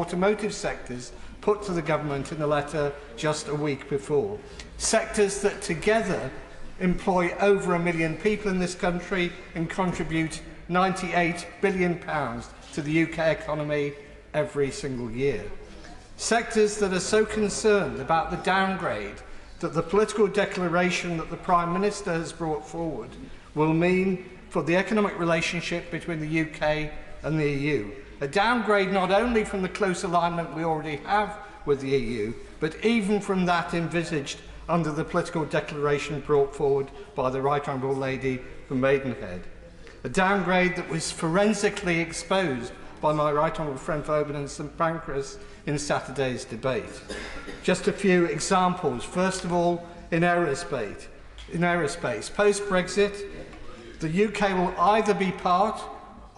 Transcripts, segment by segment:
automotive sectors put to the government in a letter just a week before. Sectors that together employ over 1 million people in this country and contribute £98 billion to the UK economy every single year. Sectors that are so concerned about the downgrade that the political declaration that the Prime Minister has brought forward will mean for the economic relationship between the UK and the EU. A downgrade not only from the close alignment we already have with the EU, but even from that envisaged under the political declaration brought forward by the Right Honourable Lady from Maidenhead. A downgrade that was forensically exposed by my Right Honourable friend for Oban and St Pancras in Saturday's debate. Just a few examples. First of all, in aerospace. Post-Brexit, the UK will either be part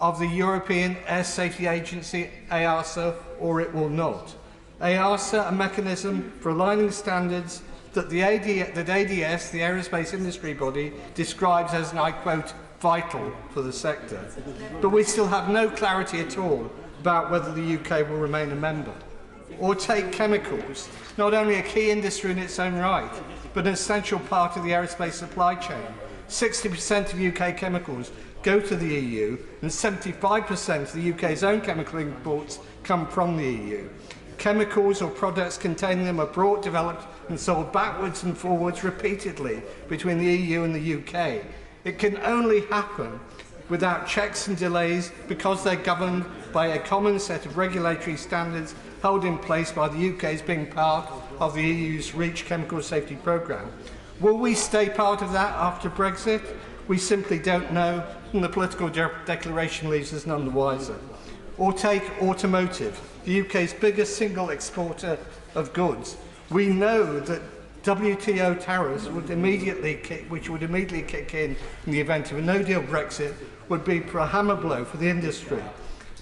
of the European Air Safety Agency, EASA, or it will not. EASA, a mechanism for aligning standards that ADS, the aerospace industry body, describes as, and I quote, vital for the sector. But we still have no clarity at all about whether the UK will remain a member. Or take chemicals, not only a key industry in its own right, but an essential part of the aerospace supply chain. 60% of UK chemicals go to the EU, and 75% of the UK's own chemical imports come from the EU. Chemicals or products containing them are brought, developed and sold backwards and forwards repeatedly between the EU and the UK. It can only happen without checks and delays because they're governed by a common set of regulatory standards held in place by the UK as being part of the EU's REACH chemical safety programme. Will we stay part of that after Brexit? We simply don't know, and the political declaration leaves us none the wiser. Or take automotive, the UK's biggest single exporter of goods. We know that WTO tariffs would immediately kick in the event of a no-deal Brexit, would be a hammer blow for the industry.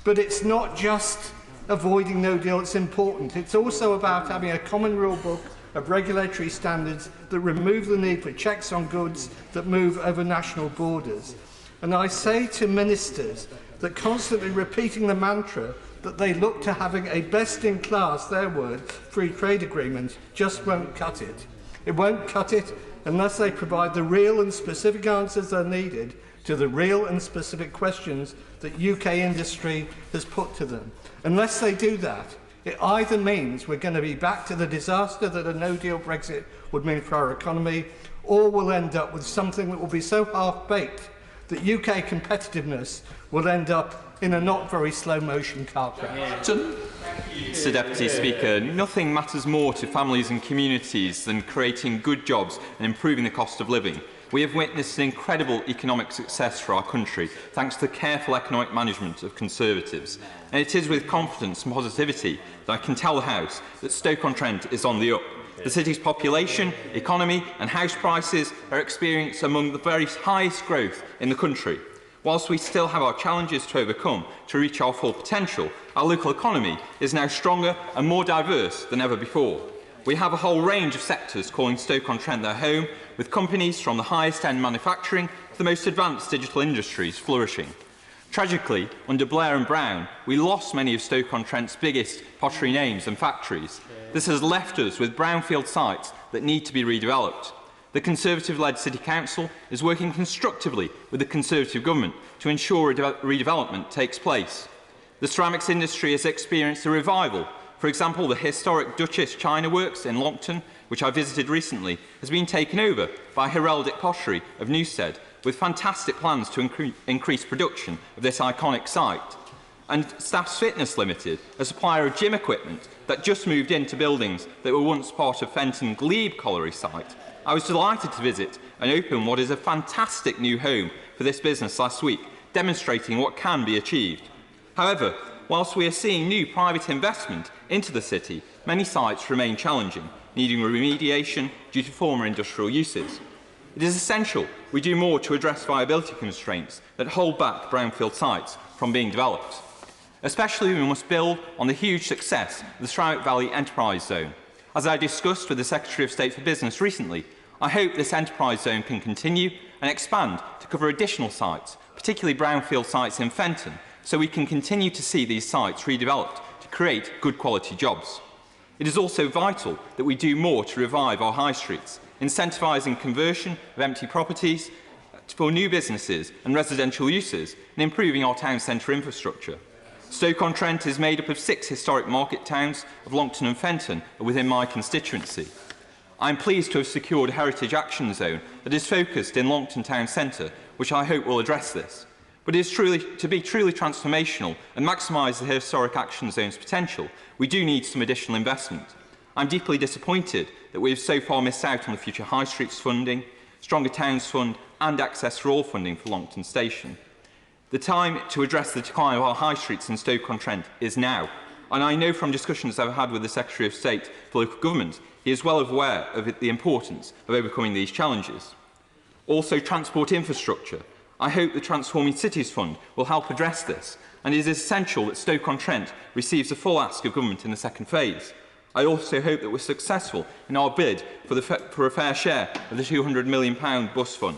But it's not just avoiding no deal that's important. It's also about having a common rule book of regulatory standards that remove the need for checks on goods that move over national borders. And I say to ministers that constantly repeating the mantra that they look to having a best-in-class, their word, free trade agreement just won't cut it. It won't cut it unless they provide the real and specific answers that are needed to the real and specific questions that UK industry has put to them. Unless they do that, it either means we're going to be back to the disaster that a no-deal Brexit would mean for our economy, or we'll end up with something that will be so half-baked that UK competitiveness will end up in a not very slow-motion car crash. Mr Deputy Speaker, nothing matters more to families and communities than creating good jobs and improving the cost of living. We have witnessed an incredible economic success for our country thanks to the careful economic management of Conservatives. And it is with confidence and positivity that I can tell the House that Stoke-on-Trent is on the up. The city's population, economy and house prices are experiencing among the very highest growth in the country. Whilst we still have our challenges to overcome to reach our full potential, our local economy is now stronger and more diverse than ever before. We have a whole range of sectors calling Stoke-on-Trent their home, with companies from the highest-end manufacturing to the most advanced digital industries flourishing. Tragically, under Blair and Brown, we lost many of Stoke-on-Trent's biggest pottery names and factories. This has left us with brownfield sites that need to be redeveloped. The Conservative-led City Council is working constructively with the Conservative Government to ensure redevelopment takes place. The ceramics industry has experienced a revival. For example, the historic Duchess China Works in Longton, which I visited recently, has been taken over by Heraldic Pottery of Newstead, with fantastic plans to increase production of this iconic site. And Staffs Fitness Limited, a supplier of gym equipment that just moved into buildings that were once part of Fenton Glebe Colliery site. I was delighted to visit and open what is a fantastic new home for this business last week, demonstrating what can be achieved. However, whilst we are seeing new private investment into the city, many sites remain challenging, needing remediation due to former industrial uses. It is essential we do more to address viability constraints that hold back brownfield sites from being developed. Especially, we must build on the huge success of the Ceramic Valley Enterprise Zone. As I discussed with the Secretary of State for Business recently, I hope this enterprise zone can continue and expand to cover additional sites, particularly brownfield sites in Fenton, so we can continue to see these sites redeveloped to create good quality jobs. It is also vital that we do more to revive our high streets, incentivising conversion of empty properties for new businesses and residential uses, and improving our town centre infrastructure. Stoke-on-Trent is made up of 6 historic market towns of Longton and Fenton within my constituency. I am pleased to have secured a Heritage Action Zone that is focused in Longton Town Centre, which I hope will address this. But to be truly transformational and maximise the Historic Action Zone's potential, we do need some additional investment. I'm deeply disappointed that we have so far missed out on the Future High Streets funding, Stronger Towns Fund and Access for All funding for Longton Station. The time to address the decline of our high streets in Stoke-on-Trent is now, and I know from discussions I've had with the Secretary of State for Local Government, he is well aware of the importance of overcoming these challenges. Also, transport infrastructure. I hope the Transforming Cities Fund will help address this, and it is essential that Stoke-on-Trent receives a full ask of government in the second phase. I also hope that we're successful in our bid for a fair share of the £200 million bus fund.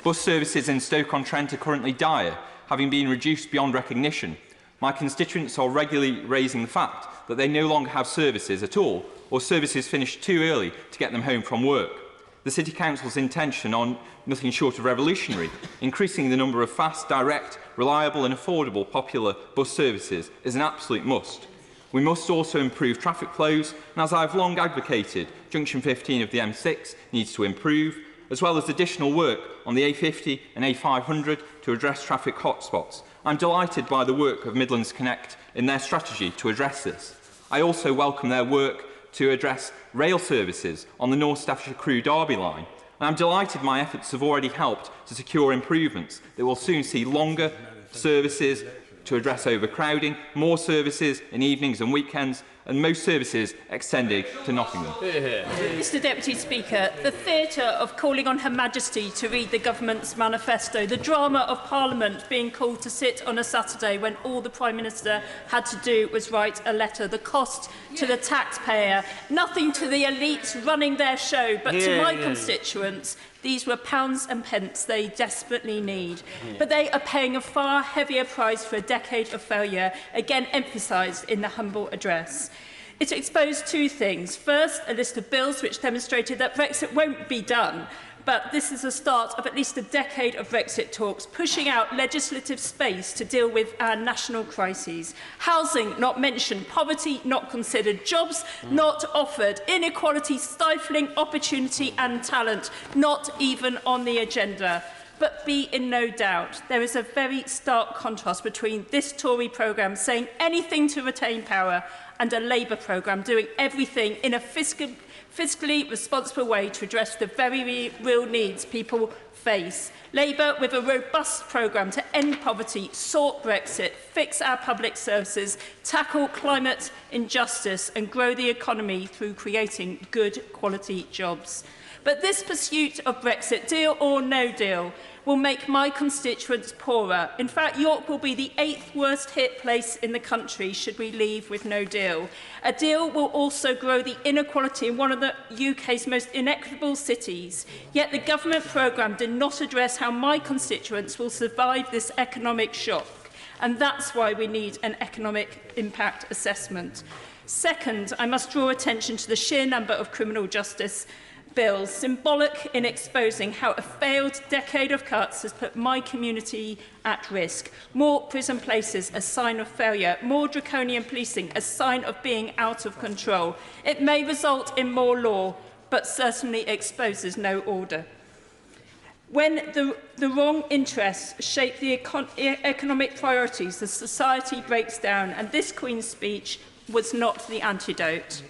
Bus services in Stoke-on-Trent are currently dire, having been reduced beyond recognition. My constituents are regularly raising the fact that they no longer have services at all, or services finish too early to get them home from work. The City Council's intention are nothing short of revolutionary. Increasing the number of fast, direct, reliable and affordable popular bus services is an absolute must. We must also improve traffic flows, and as I have long advocated, Junction 15 of the M6 needs to improve, as well as additional work on the A50 and A500 to address traffic hotspots. I'm delighted by the work of Midlands Connect in their strategy to address this. I also welcome their work to address rail services on the North Staffordshire Crewe Derby line. And I'm delighted my efforts have already helped to secure improvements that will soon see longer services to address overcrowding, more services in evenings and weekends, and most services extended to Nottingham. Mr Deputy Speaker, the theatre of calling on Her Majesty to read the government's manifesto, the drama of Parliament being called to sit on a Saturday when all the Prime Minister had to do was write a letter, the cost to the taxpayer, nothing to the elites running their show, but to my constituents, these were pounds and pence they desperately need. But they are paying a far heavier price for a decade of failure, again emphasised in the humble address. It exposed 2 things. First, a list of bills which demonstrated that Brexit won't be done. But this is the start of at least a decade of Brexit talks, pushing out legislative space to deal with our national crises. Housing not mentioned, poverty not considered, jobs not offered, inequality stifling opportunity and talent not even on the agenda. But be in no doubt, there is a very stark contrast between this Tory programme saying anything to retain power and a Labour programme doing everything in a fiscally responsible way to address the very real needs people face. Labour, with a robust programme to end poverty, sort Brexit, fix our public services, tackle climate injustice and grow the economy through creating good quality jobs. But this pursuit of Brexit, deal or no deal, will make my constituents poorer. In fact, York will be the 8th worst hit place in the country should we leave with no deal. A deal will also grow the inequality in one of the UK's most inequitable cities. Yet the government programme did not address how my constituents will survive this economic shock. And that's why we need an economic impact assessment. Second, I must draw attention to the sheer number of criminal justice bills, symbolic in exposing how a failed decade of cuts has put my community at risk. More prison places, a sign of failure. More draconian policing, a sign of being out of control. It may result in more law, but certainly exposes no order. When the wrong interests shape the economic priorities, the society breaks down, and this Queen's speech was not the antidote.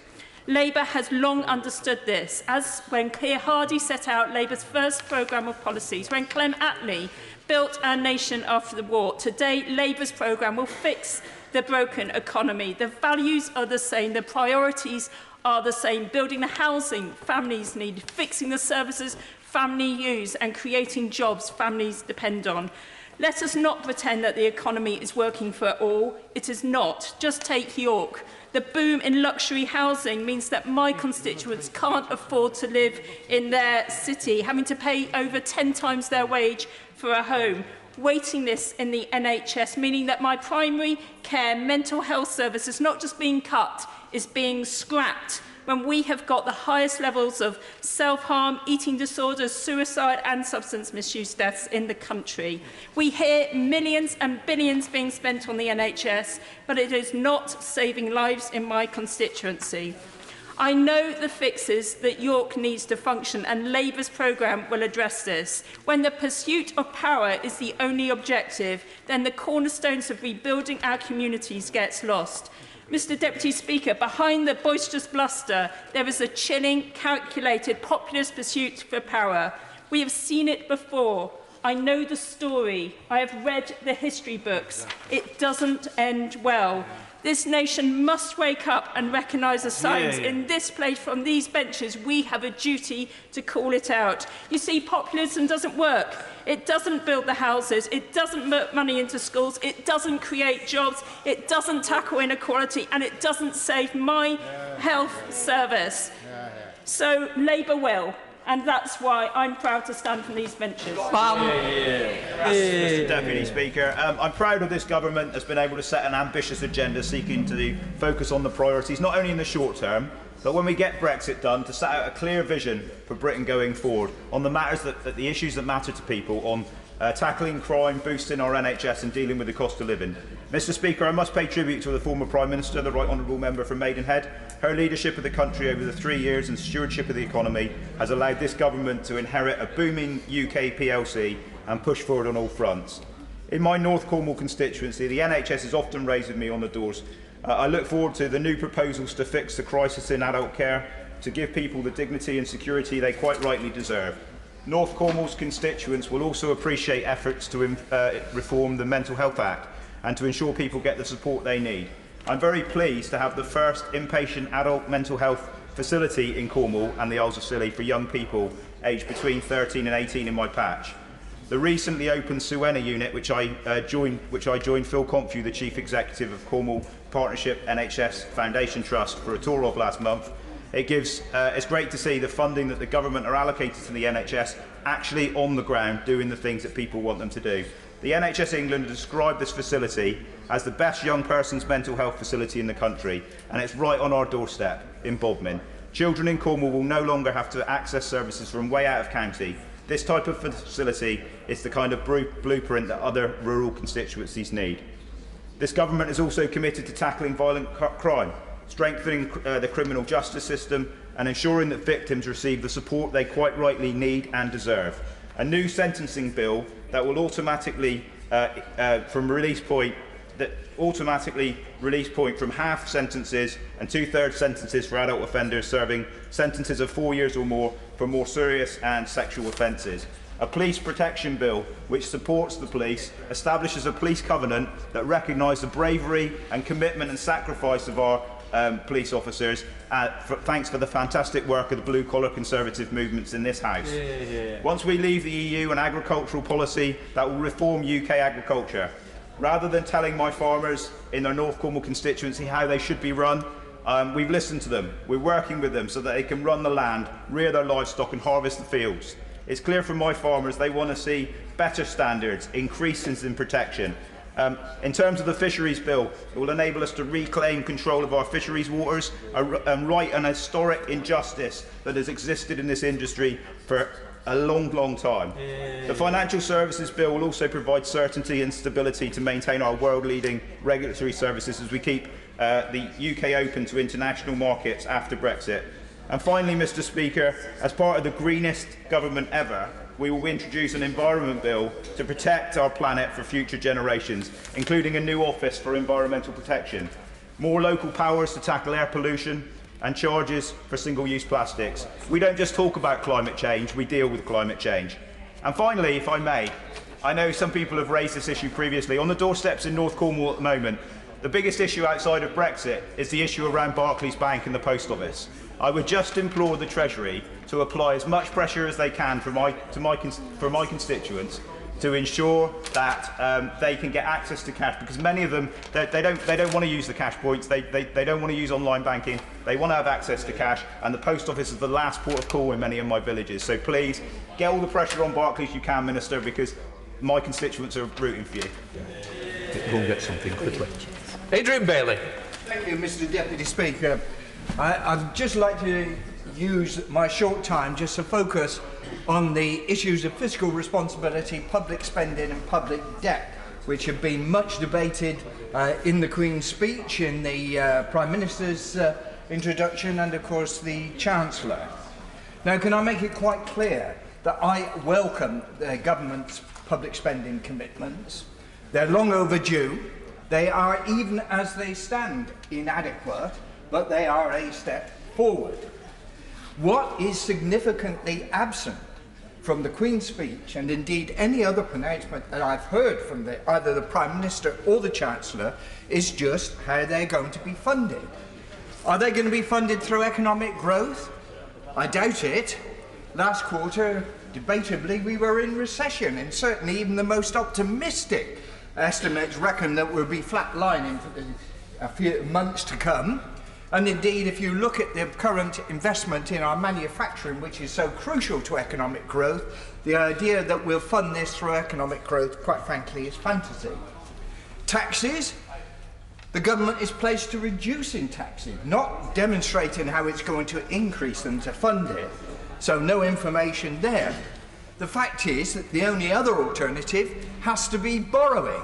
Labour has long understood this, as when Keir Hardie set out Labour's first programme of policies, when Clem Attlee built our nation after the war. Today, Labour's programme will fix the broken economy. The values are the same, the priorities are the same, building the housing families need, fixing the services families use and creating jobs families depend on. Let us not pretend that the economy is working for all. It is not. Just take York. The boom in luxury housing means that my constituents can't afford to live in their city, having to pay over 10 times their wage for a home. waiting lists in the NHS, meaning that my primary care mental health service is not just being cut, is being scrapped, when we have got the highest levels of self-harm, eating disorders, suicide and substance misuse deaths in the country. We hear millions and billions being spent on the NHS, but it is not saving lives in my constituency. I know the fixes that York needs to function, and Labour's programme will address this. When the pursuit of power is the only objective, then the cornerstones of rebuilding our communities gets lost. Mr Deputy Speaker, behind the boisterous bluster, there is a chilling, calculated, populist pursuit for power. We have seen it before. I know the story. I have read the history books. It doesn't end well. This nation must wake up and recognise the signs. In this place, from these benches, we have a duty to call it out. You see, populism doesn't work. It doesn't build the houses. It doesn't put money into schools. It doesn't create jobs. It doesn't tackle inequality. And it doesn't save my health service. So Labour will. And that's why I'm proud to stand from these benches. Mr Deputy Speaker, I'm proud of this government that's been able to set an ambitious agenda seeking to focus on the priorities, not only in the short term, but when we get Brexit done, to set out a clear vision for Britain going forward on the matters the issues that matter to people, on tackling crime, boosting our NHS and dealing with the cost of living. Mr Speaker, I must pay tribute to the former Prime Minister, the Right Honourable Member from Maidenhead. Her leadership of the country over the 3 years and stewardship of the economy has allowed this government to inherit a booming UK PLC and push forward on all fronts. In my North Cornwall constituency, the NHS is often raising me on the doors. I look forward to the new proposals to fix the crisis in adult care, to give people the dignity and security they quite rightly deserve. North Cornwall's constituents will also appreciate efforts to reform the Mental Health Act and to ensure people get the support they need. I'm very pleased to have the first inpatient adult mental health facility in Cornwall and the Isles of Scilly for young people aged between 13 and 18 in my patch. The recently opened Suena unit, which I joined Phil Comphew, the Chief Executive of Cornwall Partnership NHS Foundation Trust, for a tour of last month. It's great to see the funding that the government are allocated to the NHS actually on the ground doing the things that people want them to do. The NHS England described this facility as the best young person's mental health facility in the country, and it's right on our doorstep in Bodmin. Children in Cornwall will no longer have to access services from way out of county. This type of facility is the kind of blueprint that other rural constituencies need. This government is also committed to tackling violent crime, strengthening the criminal justice system and ensuring that victims receive the support they quite rightly need and deserve. A new sentencing bill that will automatically release point from half sentences and 2/3 sentences for adult offenders serving sentences of 4 years or more for more serious and sexual offences. A police protection bill which supports the police, establishes a police covenant that recognises the bravery and commitment and sacrifice of our police officers, thanks for the fantastic work of the blue-collar conservative movements in this House. Once we leave the EU and agricultural policy that will reform UK agriculture, rather than telling my farmers in their North Cornwall constituency how they should be run, we've listened to them. We're working with them so that they can run the land, rear their livestock and harvest the fields. It's clear from my farmers they want to see better standards, increases in protection. In terms of the fisheries bill, it will enable us to reclaim control of our fisheries waters and right an historic injustice that has existed in this industry for a long, long time. The financial services bill will also provide certainty and stability to maintain our world-leading regulatory services as we keep the UK open to international markets after Brexit. And finally, Mr Speaker, as part of the greenest government ever, we will introduce an environment bill to protect our planet for future generations, including a new office for environmental protection, more local powers to tackle air pollution and charges for single-use plastics. We don't just talk about climate change, we deal with climate change. And finally, if I may, I know some people have raised this issue previously. On the doorsteps in North Cornwall at the moment, the biggest issue outside of Brexit is the issue around Barclays Bank and the Post Office. I would just implore the Treasury to apply as much pressure as they can for my constituents to ensure that they can get access to cash, because many of them they don't want to use the cash points, they don't want to use online banking, they want to have access to cash, and the post office is the last port of call in many of my villages. So please get all the pressure on Barclays you can, Minister, because my constituents are rooting for you. Go and get something quickly. Adrian Bailey. Thank you, Mr. Deputy Speaker. I'd just like to use my short time just to focus on the issues of fiscal responsibility, public spending and public debt, which have been much debated in the Queen's speech, in the Prime Minister's introduction and, of course, the Chancellor. Now, can I make it quite clear that I welcome the government's public spending commitments? They're long overdue. They are, even as they stand, inadequate, but they are a step forward. What is significantly absent from the Queen's speech, and indeed any other pronouncement that I've heard from either the Prime Minister or the Chancellor, is just how they're going to be funded. Are they going to be funded through economic growth? I doubt it. Last quarter, debatably, we were in recession, and certainly even the most optimistic estimates reckon that we'll be flatlining for a few months to come. And indeed, if you look at the current investment in our manufacturing, which is so crucial to economic growth, the idea that we'll fund this through economic growth, quite frankly, is fantasy. Taxes. The government is pledged to reducing taxes, not demonstrating how it's going to increase them to fund it. So no information there. The fact is that the only other alternative has to be borrowing.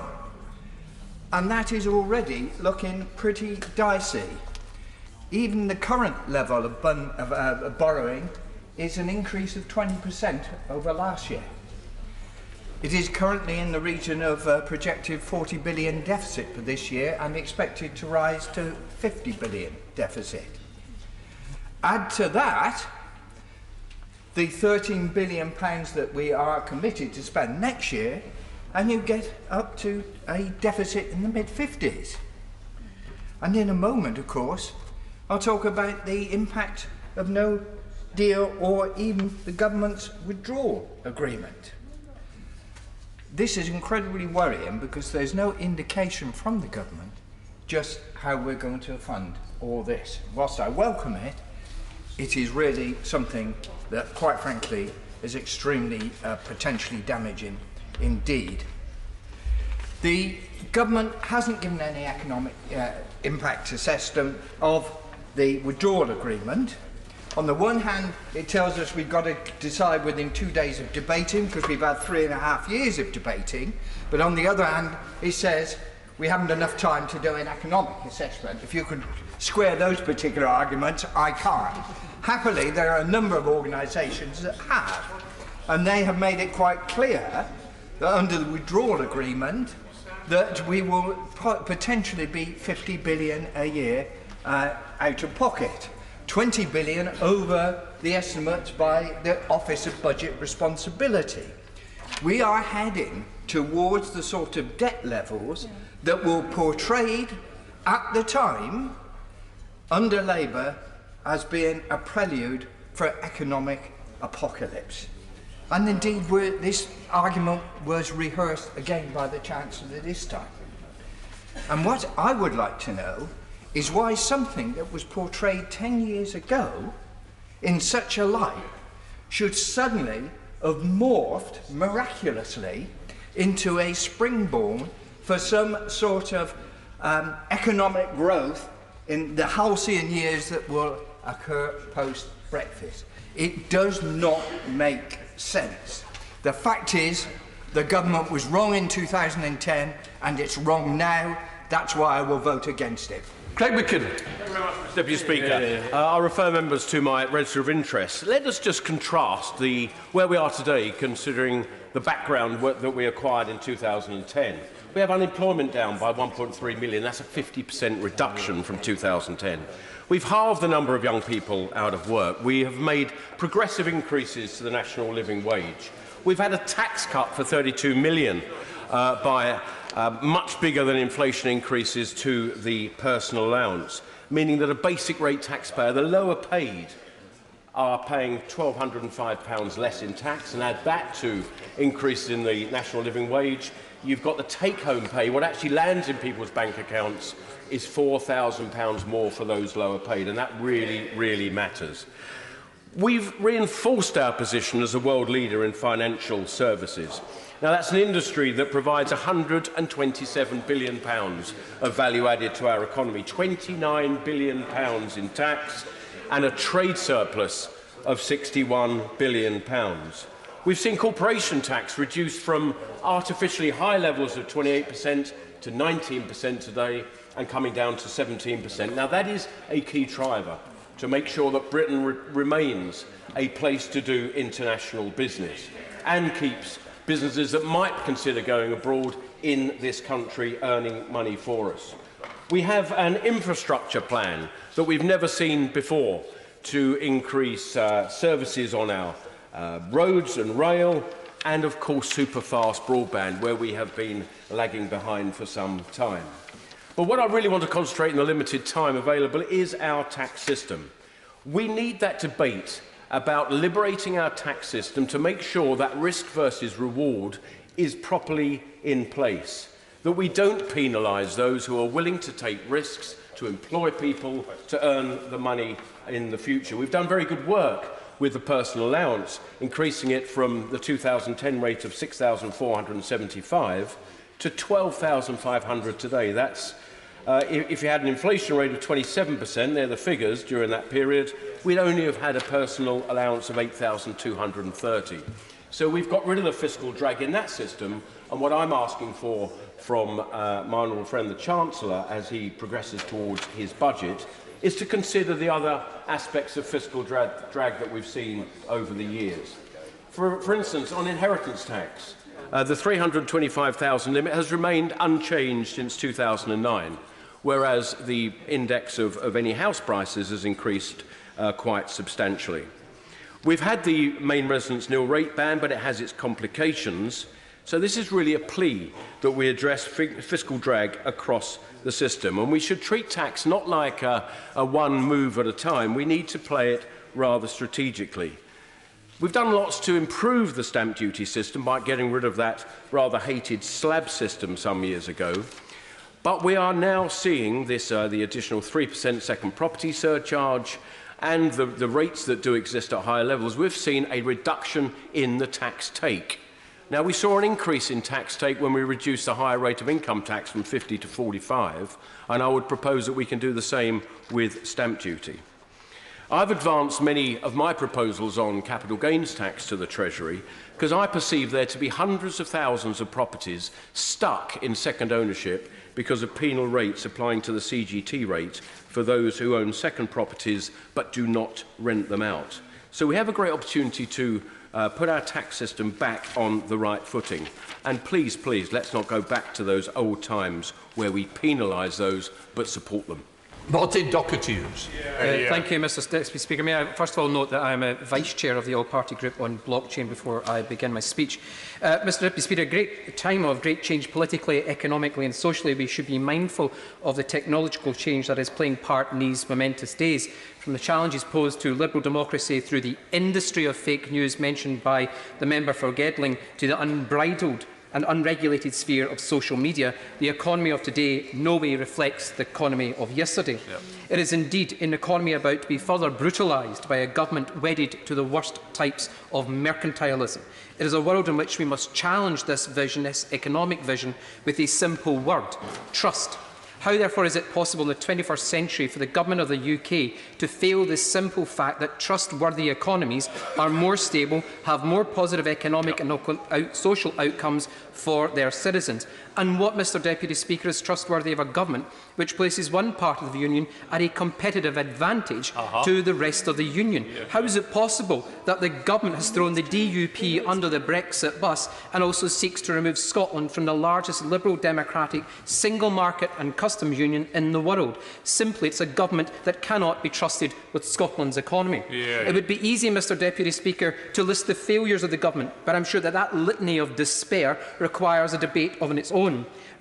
And that is already looking pretty dicey. Even the current level of borrowing is an increase of 20% over last year. It is currently in the region of a projected 40 billion deficit for this year and expected to rise to 50 billion deficit. Add to that the 13 billion pounds that we are committed to spend next year, and you get up to a deficit in the mid-50s. And in a moment, of course, I'll talk about the impact of no deal or even the government's withdrawal agreement. This is incredibly worrying because there's no indication from the government just how we're going to fund all this. Whilst I welcome it, it is really something that, quite frankly, is extremely potentially damaging indeed. The government hasn't given any economic impact assessment of the withdrawal agreement. On the one hand, it tells us we've got to decide within 2 days of debating because we've had 3.5 years of debating. But on the other hand, it says we haven't enough time to do an economic assessment. If you could square those particular arguments, I can't. Happily, there are a number of organisations that have, and they have made it quite clear that under the withdrawal agreement that we will potentially be 50 billion a year out of pocket. 20 billion over the estimates by the Office of Budget Responsibility. We are heading towards the sort of debt levels that were portrayed at the time under Labour as being a prelude for economic apocalypse. And indeed, this argument was rehearsed again by the Chancellor this time. And what I would like to know is why something that was portrayed 10 years ago in such a light should suddenly have morphed miraculously into a springboard for some sort of economic growth in the halcyon years that will occur post-Brexit. It does not make sense. The fact is, the government was wrong in 2010 and it's wrong now. That's why I will vote against it. Craig McKinnon. Thank you very much, Mr. Deputy Speaker. I'll refer members to my register of interest. Let us just contrast where we are today, considering the background that we acquired in 2010. We have unemployment down by 1.3 million. That's a 50% reduction from 2010. We've halved the number of young people out of work. We have made progressive increases to the national living wage. We've had a tax cut for 32 million by much bigger than inflation increases to the personal allowance, meaning that a basic rate taxpayer, the lower paid, are paying £1,205 less in tax, and add that to increases in the national living wage. You've got the take-home pay. What actually lands in people's bank accounts is £4,000 more for those lower paid, and that really, really matters. We've reinforced our position as a world leader in financial services. Now, that's an industry that provides £127 billion of value added to our economy, £29 billion in tax, and a trade surplus of £61 billion. We've seen corporation tax reduced from artificially high levels of 28% to 19% today and coming down to 17%. Now, that is a key driver to make sure that Britain remains a place to do international business and keeps businesses that might consider going abroad in this country earning money for us. We have an infrastructure plan that we've never seen before to increase services on our roads and rail, and of course super-fast broadband, where we have been lagging behind for some time. But what I really want to concentrate in the limited time available is our tax system. We need that debate about liberating our tax system to make sure that risk versus reward is properly in place, that we don't penalise those who are willing to take risks, to employ people, to earn the money in the future. We've done very good work with the personal allowance, increasing it from the 2010 rate of £6,475 to £12,500 today. That's if you had an inflation rate of 27%, they're the figures during that period, we'd only have had a personal allowance of £8,230. So we've got rid of the fiscal drag in that system, and what I'm asking for from my honourable friend the Chancellor as he progresses towards his budget is to consider the other aspects of fiscal drag that we've seen over the years. For instance, on inheritance tax, the £325,000 limit has remained unchanged since 2009, whereas the index of any house prices has increased quite substantially. We've had the main residence nil rate ban, but it has its complications. So this is really a plea that we address fiscal drag across the system. And we should treat tax not like a one move at a time. We need to play it rather strategically. We've done lots to improve the stamp duty system by getting rid of that rather hated slab system some years ago. But we are now seeing this, the additional 3% second property surcharge and the rates that do exist at higher levels. We've seen a reduction in the tax take. Now, we saw an increase in tax take when we reduced the higher rate of income tax from 50 to 45, and I would propose that we can do the same with stamp duty. I've advanced many of my proposals on capital gains tax to the Treasury because I perceive there to be hundreds of thousands of properties stuck in second ownership because of penal rates applying to the CGT rate for those who own second properties but do not rent them out. So we have a great opportunity to put our tax system back on the right footing. And please, please, let's not go back to those old times where we penalise those but support them. Martin Doherty-Hughes. Thank you, Mr Deputy Speaker. May I first of all note that I am a Vice-Chair of the All-Party Group on blockchain before I begin my speech. Mr Deputy Speaker, a great time of great change politically, economically and socially. We should be mindful of the technological change that is playing part in these momentous days. From the challenges posed to liberal democracy through the industry of fake news mentioned by the member for Gedling to the unbridled and unregulated sphere of social media, the economy of today no way reflects the economy of yesterday. Yep. It is indeed an economy about to be further brutalised by a government wedded to the worst types of mercantilism. It is a world in which we must challenge this vision, this economic vision, with a simple word: trust. How, therefore, is it possible in the 21st century for the government of the UK to fail the simple fact that trustworthy economies are more stable, have more positive economic and social outcomes for their citizens? And what, Mr Deputy Speaker, is trustworthy of a government which places one part of the Union at a competitive advantage to the rest of the Union? How is it possible that the government has thrown the DUP under the Brexit bus and also seeks to remove Scotland from the largest liberal democratic single market and customs union in the world? Simply, it's a government that cannot be trusted with Scotland's economy. It would be easy, Mr Deputy Speaker, to list the failures of the government, but I'm sure that that litany of despair requires a debate of its own.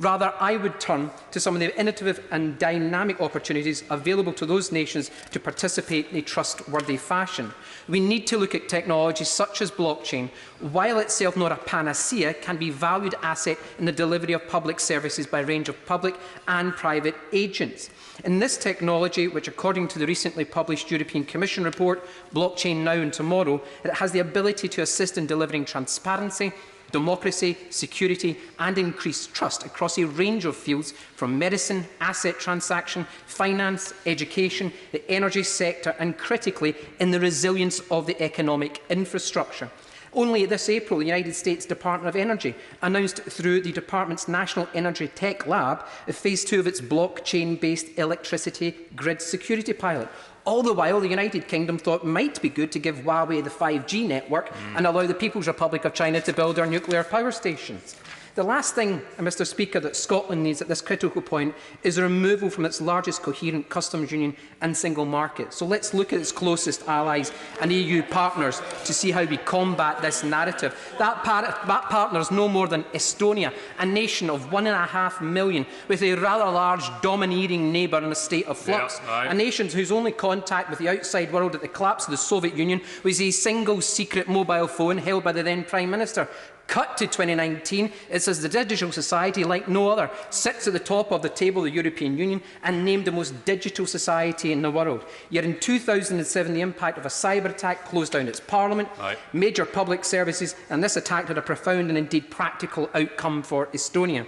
Rather, I would turn to some of the innovative and dynamic opportunities available to those nations to participate in a trustworthy fashion. We need to look at technologies such as blockchain, while itself not a panacea, can be a valued asset in the delivery of public services by a range of public and and private agents. In this technology, which according to the recently published European Commission report, Blockchain Now and Tomorrow, it has the ability to assist in delivering transparency, democracy, security and increased trust across a range of fields from medicine, asset transaction, finance, education, the energy sector and, critically, in the resilience of the economic infrastructure. Only this April, the United States Department of Energy announced through the department's National Energy Tech Lab Phase 2 of its blockchain-based electricity grid security pilot. All the while, the United Kingdom thought it might be good to give Huawei the 5G network and allow the People's Republic of China to build our nuclear power stations. The last thing, Mr Speaker, that Scotland needs at this critical point is a removal from its largest coherent customs union and single market. So let's look at its closest allies and EU partners to see how we combat this narrative. That partner is no more than Estonia, a nation of 1.5 million, with a rather large domineering neighbour in a state of flux. A nation whose only contact with the outside world at the collapse of the Soviet Union was a single secret mobile phone held by the then Prime Minister. Cut to 2019, it says the digital society, like no other, sits at the top of the table of the European Union and named the most digital society in the world. Yet in 2007, the impact of a cyber attack closed down its parliament, major public services, and this attack had a profound and indeed practical outcome for Estonia.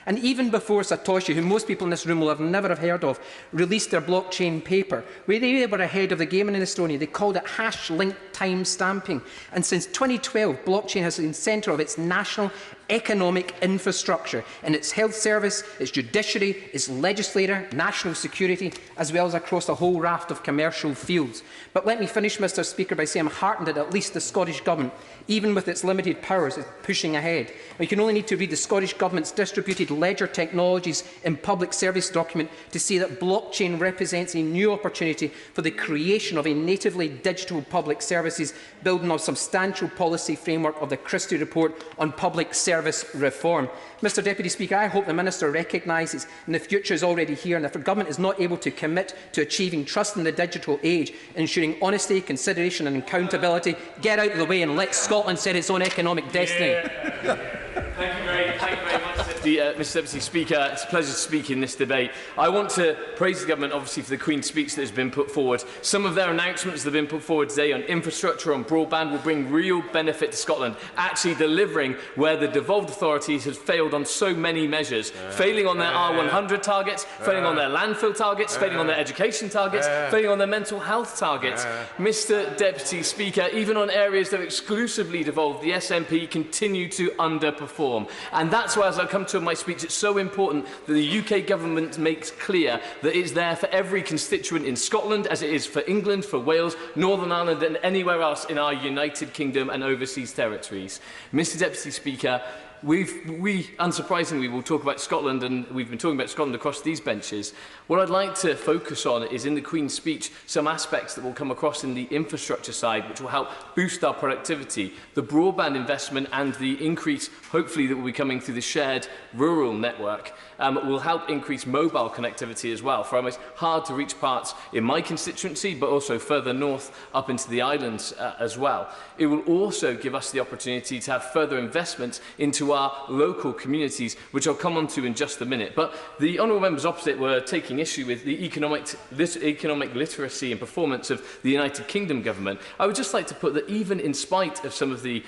And even before Satoshi, who most people in this room will never have heard of, released their blockchain paper, where they were ahead of the game in Estonia. They called it hash-linked time stamping. And since 2012, blockchain has been the centre of its national economic infrastructure in its health service, its judiciary, its legislature, national security, as well as across a whole raft of commercial fields. But let me finish, Mr Speaker, by saying I'm heartened that at least the Scottish Government, even with its limited powers, is pushing ahead. We can only need to read the Scottish Government's distributed ledger technologies in public service document to see that blockchain represents a new opportunity for the creation of a natively digital public services, building on a substantial policy framework of the Christie Report on public service reform. Mr Deputy Speaker, I hope the Minister recognises, and the future is already here, and if the Government is not able to commit to achieving trust in the digital age, ensuring honesty, consideration and accountability, get out of the way and let Scotland set its own economic destiny. Thank you very much. Mr Deputy Speaker, it's a pleasure to speak in this debate. I want to praise the Government, obviously, for the Queen's speech that has been put forward. Some of their announcements that have been put forward today on infrastructure, on broadband, will bring real benefit to Scotland, actually delivering where the devolved authorities have failed on so many measures, failing on their R100 targets, failing on their landfill targets, failing on their education targets, failing on their mental health targets. Mr Deputy Speaker, even on areas that are exclusively devolved, the SNP continue to underperform. And that's why, as I come to my speech, it's so important that the UK Government makes clear that it's there for every constituent in Scotland, as it is for England, for Wales, Northern Ireland and anywhere else in our United Kingdom and overseas territories. Mr Deputy Speaker, we unsurprisingly will talk about Scotland, and we've been talking about Scotland across these benches. What I'd like to focus on is, in the Queen's speech, some aspects that will come across in the infrastructure side, which will help boost our productivity, the broadband investment and the increase, hopefully, that will be coming through the shared rural network, will help increase mobile connectivity as well for our most hard-to-reach parts in my constituency, but also further north up into the islands as well. It will also give us the opportunity to have further investment into our local communities, which I'll come on to in just a minute. But the honourable members opposite were taking issue with the economic literacy and performance of the United Kingdom government. I would just like to put that even in spite of some of the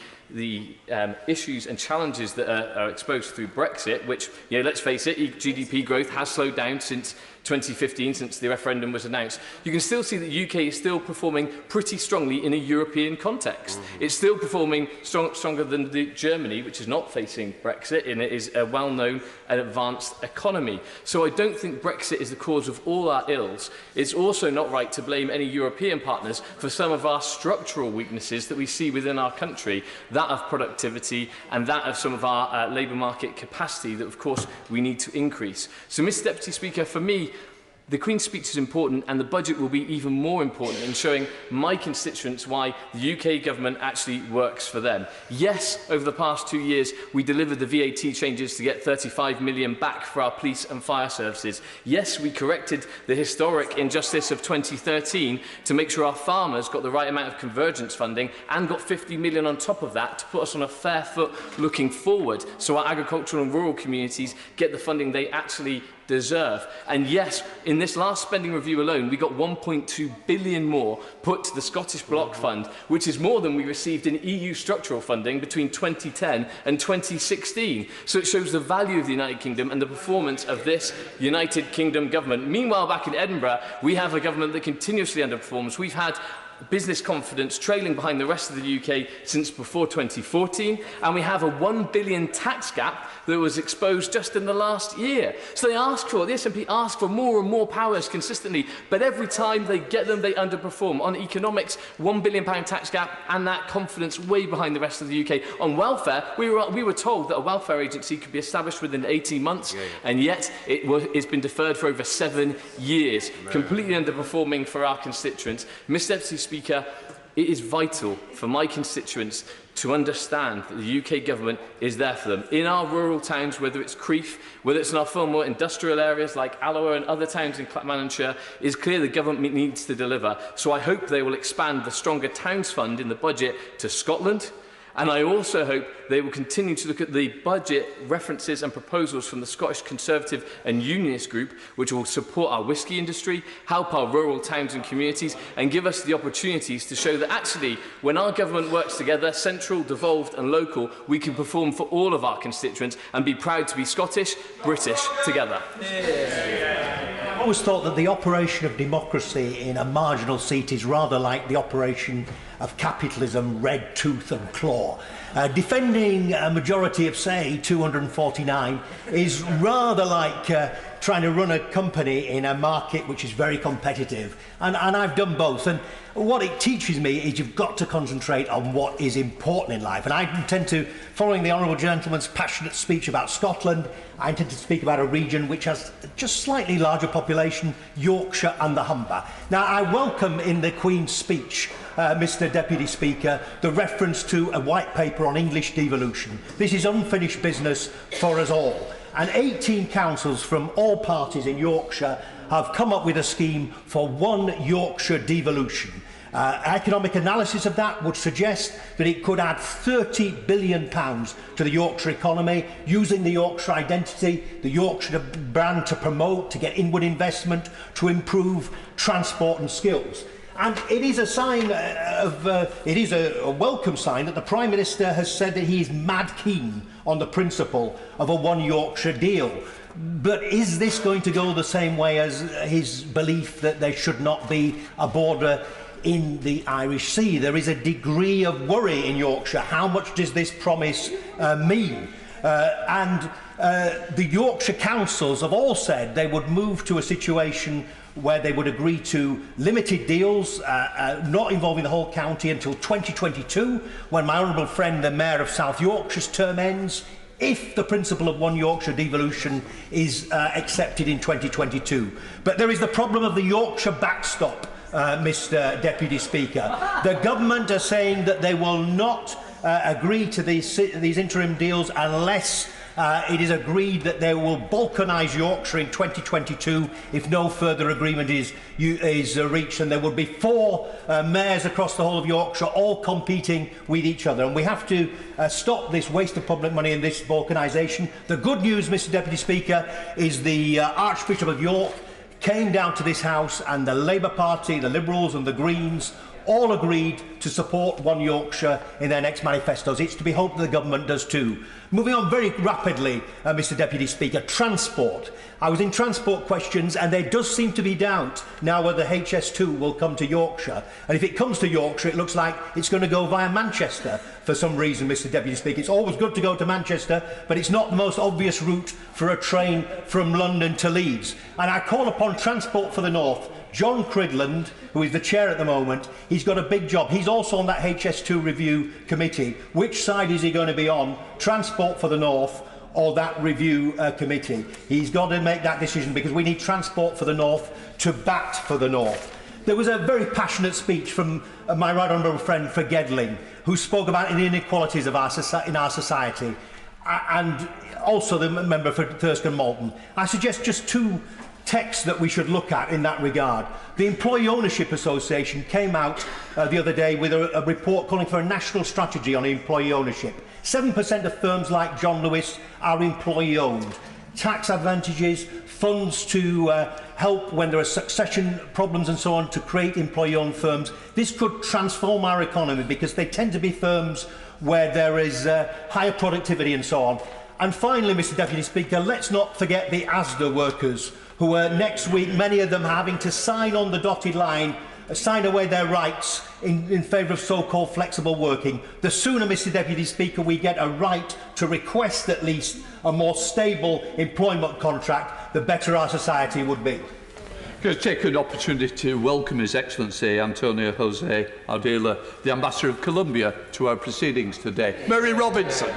issues and challenges that are exposed through Brexit, which, let's face it, GDP growth has slowed down since 2015, since the referendum was announced, you can still see that the UK is still performing pretty strongly in a European context. It's still performing stronger than Germany, which is not facing Brexit, and it is a well-known and advanced economy. So I don't think Brexit is the cause of all our ills. It's also not right to blame any European partners for some of our structural weaknesses that we see within our country, that of productivity and that of some of our labour market capacity that, of course, we need to increase. So, Mr Deputy Speaker, for me, the Queen's speech is important, and the budget will be even more important in showing my constituents why the UK government actually works for them. Yes, over the past 2 years, we delivered the VAT changes to get 35 million back for our police and fire services. Yes, we corrected the historic injustice of 2013 to make sure our farmers got the right amount of convergence funding and got 50 million on top of that to put us on a fair foot looking forward, so our agricultural and rural communities get the funding they actually deserve. And yes, in this last spending review alone, we got 1.2 billion more put to the Scottish Block Fund, which is more than we received in EU structural funding between 2010 and 2016. So it shows the value of the United Kingdom and the performance of this United Kingdom government. Meanwhile, back in Edinburgh, we have a government that continuously underperforms. We've had business confidence trailing behind the rest of the UK since before 2014, and we have a £1 billion tax gap that was exposed just in the last year. So the SNP ask for more and more powers consistently, but every time they get them, they underperform. On economics, £1 billion tax gap and that confidence way behind the rest of the UK. On welfare, we were told that a welfare agency could be established within 18 months, and yet it's been deferred for over 7 years, completely underperforming for our constituents. Mr Deputy Speaker, it is vital for my constituents to understand that the UK government is there for them. In our rural towns, whether it's Crieff, whether it's in our far more industrial areas like Alloa and other towns in Clackmannanshire, it's clear the government needs to deliver. So I hope they will expand the Stronger Towns Fund in the budget to Scotland. And I also hope they will continue to look at the budget references and proposals from the Scottish Conservative and Unionist Group, which will support our whisky industry, help our rural towns and communities, and give us the opportunities to show that actually, when our government works together, central, devolved and local, we can perform for all of our constituents and be proud to be Scottish, British, together. I always thought that the operation of democracy in a marginal seat is rather like the operation of capitalism, red tooth and claw. Defending a majority of, say, 249 is rather like trying to run a company in a market which is very competitive. And I've done both. And what it teaches me is you've got to concentrate on what is important in life. And I intend to, following the Honourable Gentleman's passionate speech about Scotland, I intend to speak about a region which has just slightly larger population, Yorkshire and the Humber. Now, I welcome in the Queen's speech, Mr Deputy Speaker, the reference to a white paper on English devolution. This is unfinished business for us all. And 18 councils from all parties in Yorkshire have come up with a scheme for one Yorkshire devolution. Economic analysis of that would suggest that it could add £30 billion to the Yorkshire economy, using the Yorkshire identity, the Yorkshire brand to promote, to get inward investment, to improve transport and skills. And it is a sign it is a welcome sign that the Prime Minister has said that he is mad keen on the principle of a one Yorkshire deal. But is this going to go the same way as his belief that there should not be a border in the Irish Sea? There is a degree of worry in Yorkshire. How much does this promise mean? The Yorkshire councils have all said they would move to a situation where they would agree to limited deals, not involving the whole county, until 2022, when my honourable friend, the Mayor of South Yorkshire's term ends, if the principle of one Yorkshire devolution is accepted in 2022. But there is the problem of the Yorkshire backstop, Mr Deputy Speaker. The government are saying that they will not agree to these interim deals unless it is agreed that they will balkanise Yorkshire in 2022 if no further agreement is reached, and there will be 4 mayors across the whole of Yorkshire all competing with each other. And we have to stop this waste of public money and this balkanisation. The good news, Mr Deputy Speaker, is the Archbishop of York came down to this House, and the Labour Party, the Liberals and the Greens all agreed to support one Yorkshire in their next manifestos. It's to be hoped the government does too. Moving on very rapidly, Mr Deputy Speaker, transport. I was in transport questions, and there does seem to be doubt now whether HS2 will come to Yorkshire. And if it comes to Yorkshire, it looks like it's going to go via Manchester for some reason, Mr Deputy Speaker. It's always good to go to Manchester, but it's not the most obvious route for a train from London to Leeds. And I call upon Transport for the North, John Cridland, who is the chair at the moment. He's got a big job. He's also on that HS2 review committee. Which side is he going to be on? Transport for the North or that review committee? He's got to make that decision, because we need Transport for the North to bat for the North. There was a very passionate speech from my right honourable friend Forgedling, who spoke about the inequalities of in our society, and also the member for Thirsk and Malton. I suggest just 2 texts that we should look at in that regard. The Employee Ownership Association came out the other day with a report calling for a national strategy on employee ownership. 7% of firms like John Lewis are employee-owned. tax advantages, funds to help when there are succession problems and so on, to create employee-owned firms. This could transform our economy because they tend to be firms where there is higher productivity and so on. And finally, Mr Deputy Speaker, let's not forget the ASDA workers who are next week, many of them having to sign on the dotted line, sign away their rights in favour of so-called flexible working. The sooner, Mr Deputy Speaker, we get a right to request at least a more stable employment contract, the better our society would be. Can I take an opportunity to welcome His Excellency Antonio Jose Ardila, the Ambassador of Colombia, to our proceedings today. Mary Robinson.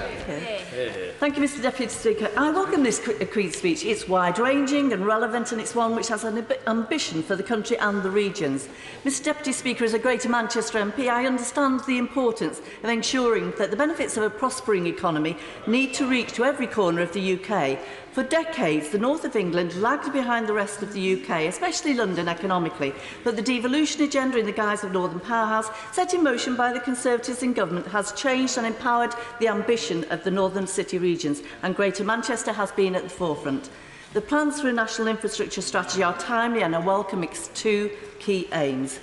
Thank you, Mr Deputy Speaker. I welcome this Queen's speech. It's wide-ranging and relevant, and it's one which has an ambition for the country and the regions. Mr Deputy Speaker, as a Greater Manchester MP, I understand the importance of ensuring that the benefits of a prospering economy need to reach to every corner of the UK. For decades, the north of England lagged behind the rest of the UK, especially London economically, but the devolution agenda in the guise of Northern Powerhouse, set in motion by the Conservatives in government, has changed and empowered the ambition of the northern city regions, and Greater Manchester has been at the forefront. The plans for a national infrastructure strategy are timely and are welcome its two key aims.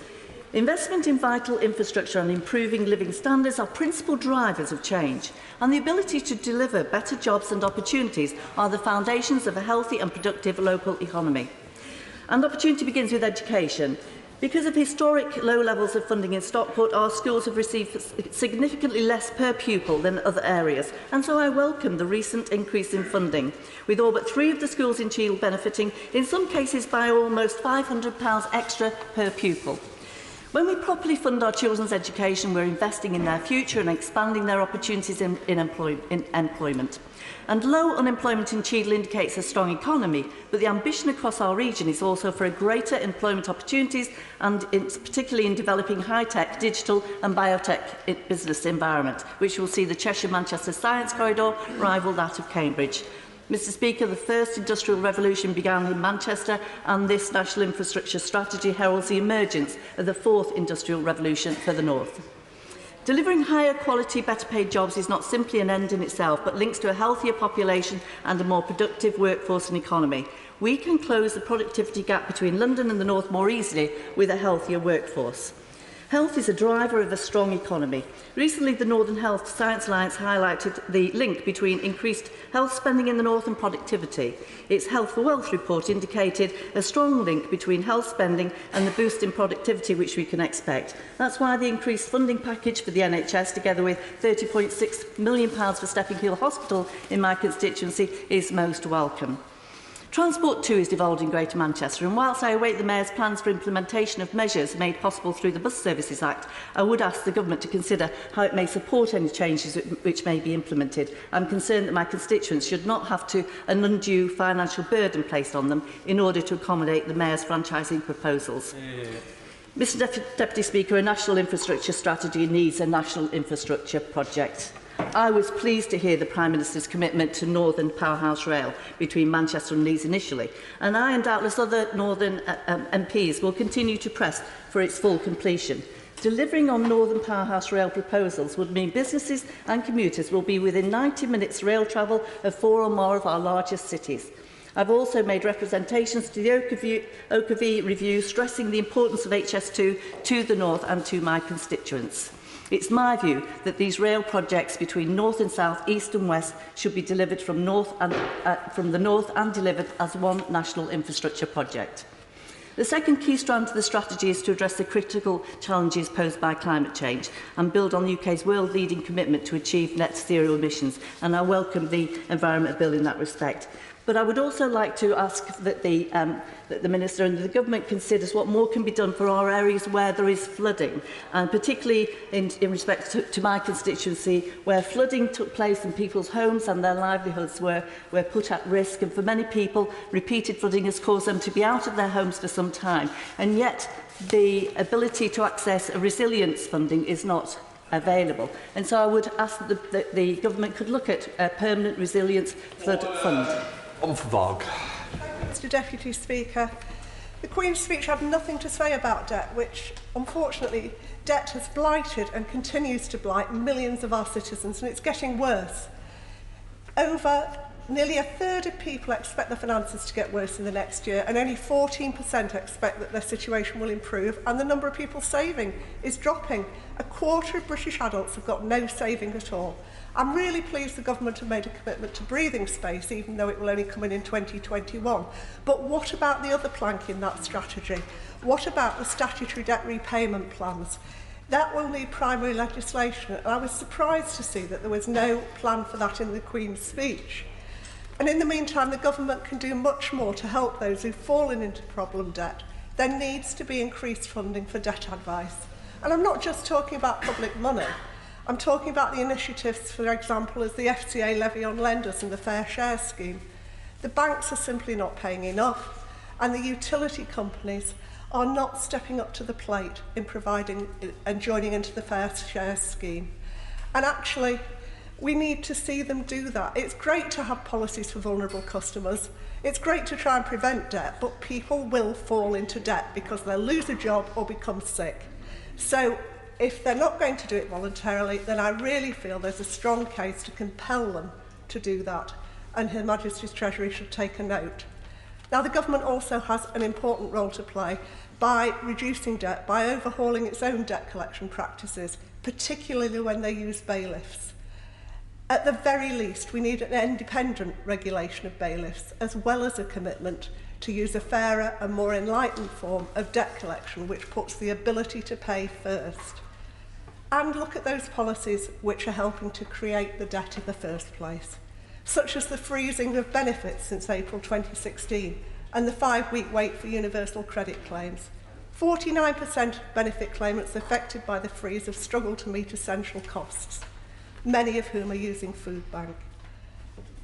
Investment in vital infrastructure and improving living standards are principal drivers of change, and the ability to deliver better jobs and opportunities are the foundations of a healthy and productive local economy. And opportunity begins with education. Because of historic low levels of funding in Stockport, our schools have received significantly less per pupil than other areas, and so I welcome the recent increase in funding, with all but 3 of the schools in Cheadle benefiting, in some cases by almost £500 extra per pupil. When we properly fund our children's education, we're investing in their future and expanding their opportunities in employment. And low unemployment in Cheadle indicates a strong economy, but the ambition across our region is also for a greater employment opportunities, and particularly in developing high-tech, digital and biotech business environment, which will see the Cheshire-Manchester Science Corridor rival that of Cambridge. Mr Speaker, the first industrial revolution began in Manchester, and this national infrastructure strategy heralds the emergence of the 4th industrial revolution for the North. Delivering higher quality, better paid jobs is not simply an end in itself, but links to a healthier population and a more productive workforce and economy. We can close the productivity gap between London and the North more easily with a healthier workforce. Health is a driver of a strong economy. Recently, the Northern Health Science Alliance highlighted the link between increased health spending in the North and productivity. Its Health for Wealth report indicated a strong link between health spending and the boost in productivity which we can expect. That's why the increased funding package for the NHS, together with £30.6 million for Stepping Hill Hospital in my constituency, is most welcome. Transport too is devolved in Greater Manchester, and whilst I await the Mayor's plans for implementation of measures made possible through the Bus Services Act, I would ask the Government to consider how it may support any changes which may be implemented. I'm concerned that my constituents should not have an undue financial burden placed on them in order to accommodate the Mayor's franchising proposals. Mr Deputy Speaker, a national infrastructure strategy needs a national infrastructure project. I was pleased to hear the Prime Minister's commitment to Northern Powerhouse Rail between Manchester and Leeds initially, and I and doubtless other Northern MPs will continue to press for its full completion. Delivering on Northern Powerhouse Rail proposals would mean businesses and commuters will be within 90 minutes rail travel of 4 or more of our largest cities. I've also made representations to the Oakervee review, stressing the importance of HS2 to the North and to my constituents. It's my view that these rail projects between North and South, East and West should be delivered from the North and delivered as one national infrastructure project. The second key strand to the strategy is to address the critical challenges posed by climate change and build on the UK's world-leading commitment to achieve net zero emissions, and I welcome the Environment Bill in that respect. But I would also like to ask that the Minister and the Government considers what more can be done for our areas where there is flooding, and particularly in respect to my constituency, where flooding took place and people's homes and their livelihoods were put at risk. And for many people, repeated flooding has caused them to be out of their homes for some time. And yet, the ability to access a resilience funding is not available. And so I would ask that the Government could look at a permanent resilience flood fund. Mr Deputy Speaker, the Queen's speech had nothing to say about debt, which, unfortunately, debt has blighted and continues to blight millions of our citizens, and it's getting worse. Over nearly a third of people expect their finances to get worse in the next year, and only 14% expect that their situation will improve, and the number of people saving is dropping. A quarter of British adults have got no saving at all. I'm really pleased the government have made a commitment to breathing space, even though it will only come in 2021. But what about the other plank in that strategy? What about the statutory debt repayment plans? That will need primary legislation, and I was surprised to see that there was no plan for that in the Queen's speech. And in the meantime, the government can do much more to help those who've fallen into problem debt. There needs to be increased funding for debt advice. And I'm not just talking about public money. I'm talking about the initiatives, for example, as the FCA levy on lenders and the fair share scheme. The banks are simply not paying enough, and the utility companies are not stepping up to the plate in providing and joining into the fair share scheme. And actually, we need to see them do that. It's great to have policies for vulnerable customers. It's great to try and prevent debt, but people will fall into debt because they'll lose a job or become sick. So if they're not going to do it voluntarily, then I really feel there's a strong case to compel them to do that, and Her Majesty's Treasury should take a note. Now, the government also has an important role to play by reducing debt, by overhauling its own debt collection practices, particularly when they use bailiffs. At the very least, we need an independent regulation of bailiffs, as well as a commitment to use a fairer and more enlightened form of debt collection, which puts the ability to pay first. And look at those policies which are helping to create the debt in the first place, such as the freezing of benefits since April 2016 and the 5-week wait for universal credit claims. 49% of benefit claimants affected by the freeze have struggled to meet essential costs, many of whom are using food bank.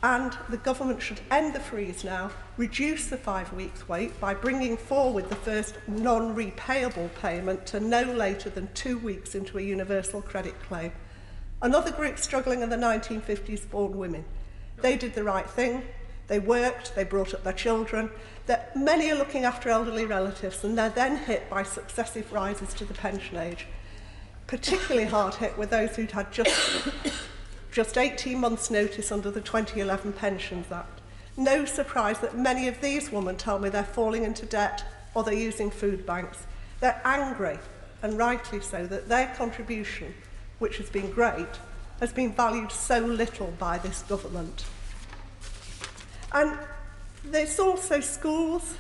And the government should end the freeze now, reduce the 5 weeks wait by bringing forward the first non-repayable payment to no later than 2 weeks into a universal credit claim. Another group struggling are the 1950s born women. They did the right thing, they worked, they brought up their children, that many are looking after elderly relatives, and they're then hit by successive rises to the pension age. Particularly hard hit were those who'd had just 18 months' notice under the 2011 Pensions Act. No surprise that many of these women tell me they're falling into debt or they're using food banks. They're angry, and rightly so, that their contribution, which has been great, has been valued so little by this government. And there's also schools.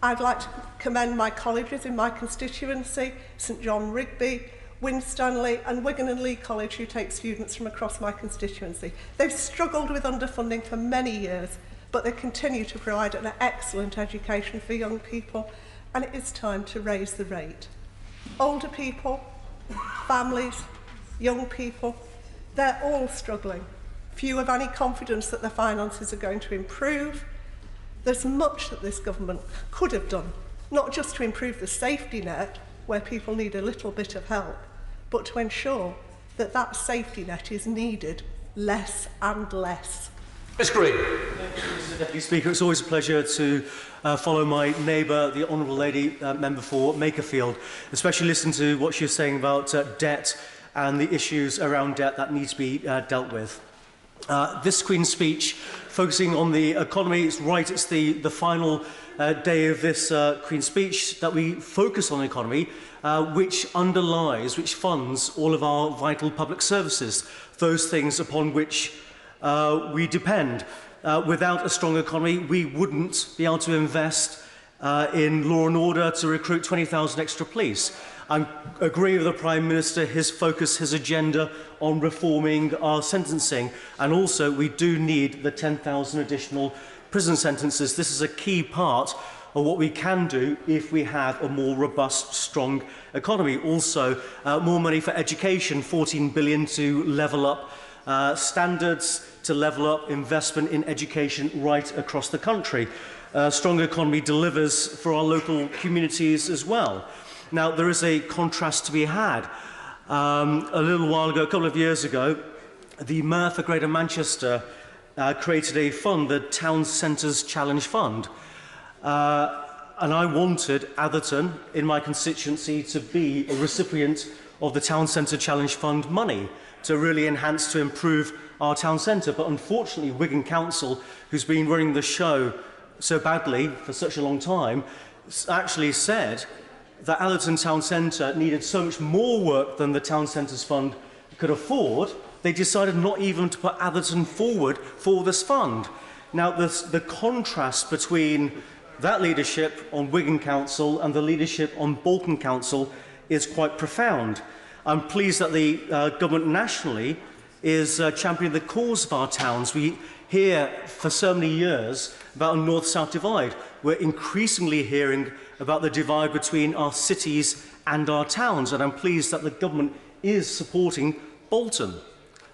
I'd like to commend my colleges in my constituency, St John Rigby, Winstanley and Wigan and Lee College, who take students from across my constituency. They've struggled with underfunding for many years, but they continue to provide an excellent education for young people, and it is time to raise the rate. Older people, families, young people, they're all struggling. Few have any confidence that their finances are going to improve. There's much that this government could have done, not just to improve the safety net, where people need a little bit of help, but to ensure that that safety net is needed less and less. Ms Green. Mr Deputy Speaker, it's always a pleasure to follow my neighbour, the Honourable Lady Member for Makerfield, especially listen to what she was saying about debt and the issues around debt that need to be dealt with. This Queen's speech, focusing on the economy, it's right, it's the final day of this Queen's speech that we focus on the economy, which underlies, which funds all of our vital public services, those things upon which we depend. Without a strong economy, we wouldn't be able to invest in law and order to recruit 20,000 extra police. I agree with the Prime Minister, his focus, his agenda on reforming our sentencing, and also we do need the 10,000 additional prison sentences. This is a key part of what we can do if we have a more robust, strong economy. Also, more money for education, 14 billion to level up standards, to level up investment in education right across the country. A strong economy delivers for our local communities as well. Now, there is a contrast to be had. A little while ago, a couple of years ago, the Mayor for Greater Manchester created a fund, the Town Centres Challenge Fund. And I wanted Atherton, in my constituency, to be a recipient of the Town Centre Challenge Fund money, to really enhance, to improve our town centre. But unfortunately, Wigan Council, who's been running the show so badly for such a long time, actually said that Atherton Town Centre needed so much more work than the Town Centres Fund could afford. They decided not even to put Atherton forward for this fund. Now, the contrast between that leadership on Wigan Council and the leadership on Bolton Council is quite profound. I'm pleased that the government nationally is championing the cause of our towns. We hear for so many years about a north-south divide. We're increasingly hearing about the divide between our cities and our towns, and I'm pleased that the government is supporting Bolton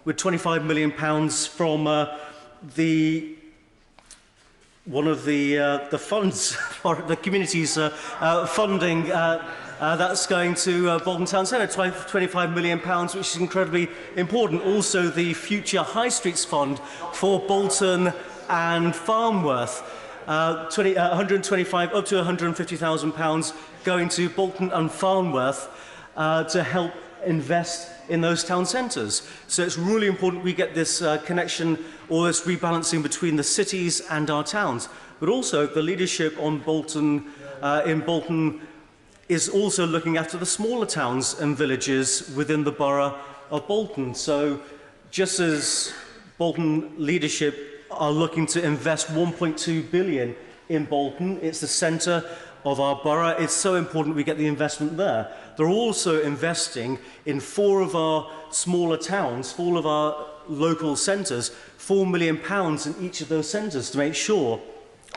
with £25 million from one of the funds, or the community's funding that's going to Bolton Town Centre, £25 million, which is incredibly important. Also, the Future High Streets Fund for Bolton and Farnworth, 125 up to £150,000 going to Bolton and Farnworth to help invest in those town centres. So it's really important we get this connection or this rebalancing between the cities and our towns. But also the leadership on Bolton, in Bolton, is also looking after the smaller towns and villages within the borough of Bolton. So just as Bolton leadership are looking to invest £1.2 billion in Bolton, it's the centre of our borough. It's so important we get the investment there. They're also investing in 4 of our smaller towns, 4 of our local centres, £4 million in each of those centres to make sure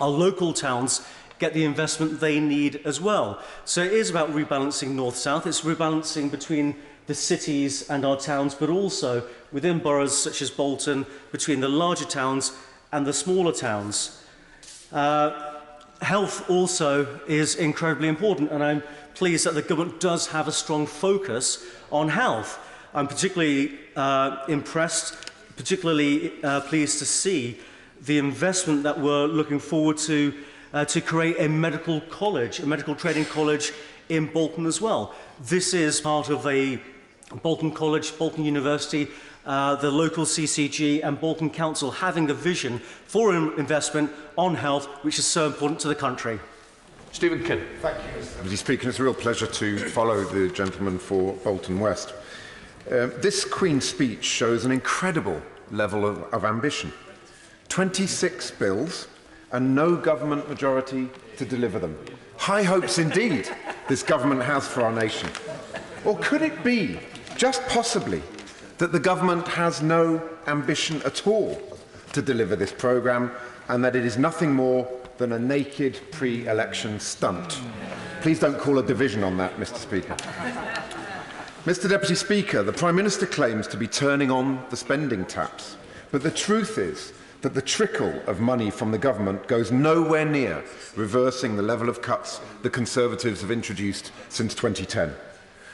our local towns get the investment they need as well. So it is about rebalancing north-south. It's rebalancing between the cities and our towns, but also within boroughs such as Bolton, between the larger towns and the smaller towns. Health also is incredibly important, and I'm pleased that the government does have a strong focus on health. I'm particularly impressed, particularly pleased to see the investment that we're looking forward to create a medical college, a medical training college in Bolton as well. This is part of a Bolton College, Bolton University, the local CCG and Bolton Council having a vision for investment on health, which is so important to the country. Stephen Kidd. Thank you, Mr. Deputy Speaker. It's a real pleasure to follow the gentleman for Bolton West. This Queen's speech shows an incredible level of ambition. 26 bills and no government majority to deliver them. High hopes indeed this government has for our nation. Or could it be, just possibly, that the government has no ambition at all to deliver this programme and that it is nothing more than a naked pre-election stunt? Please don't call a division on that, Mr. Speaker. Mr. Deputy Speaker, the Prime Minister claims to be turning on the spending taps, but the truth is that the trickle of money from the government goes nowhere near reversing the level of cuts the Conservatives have introduced since 2010.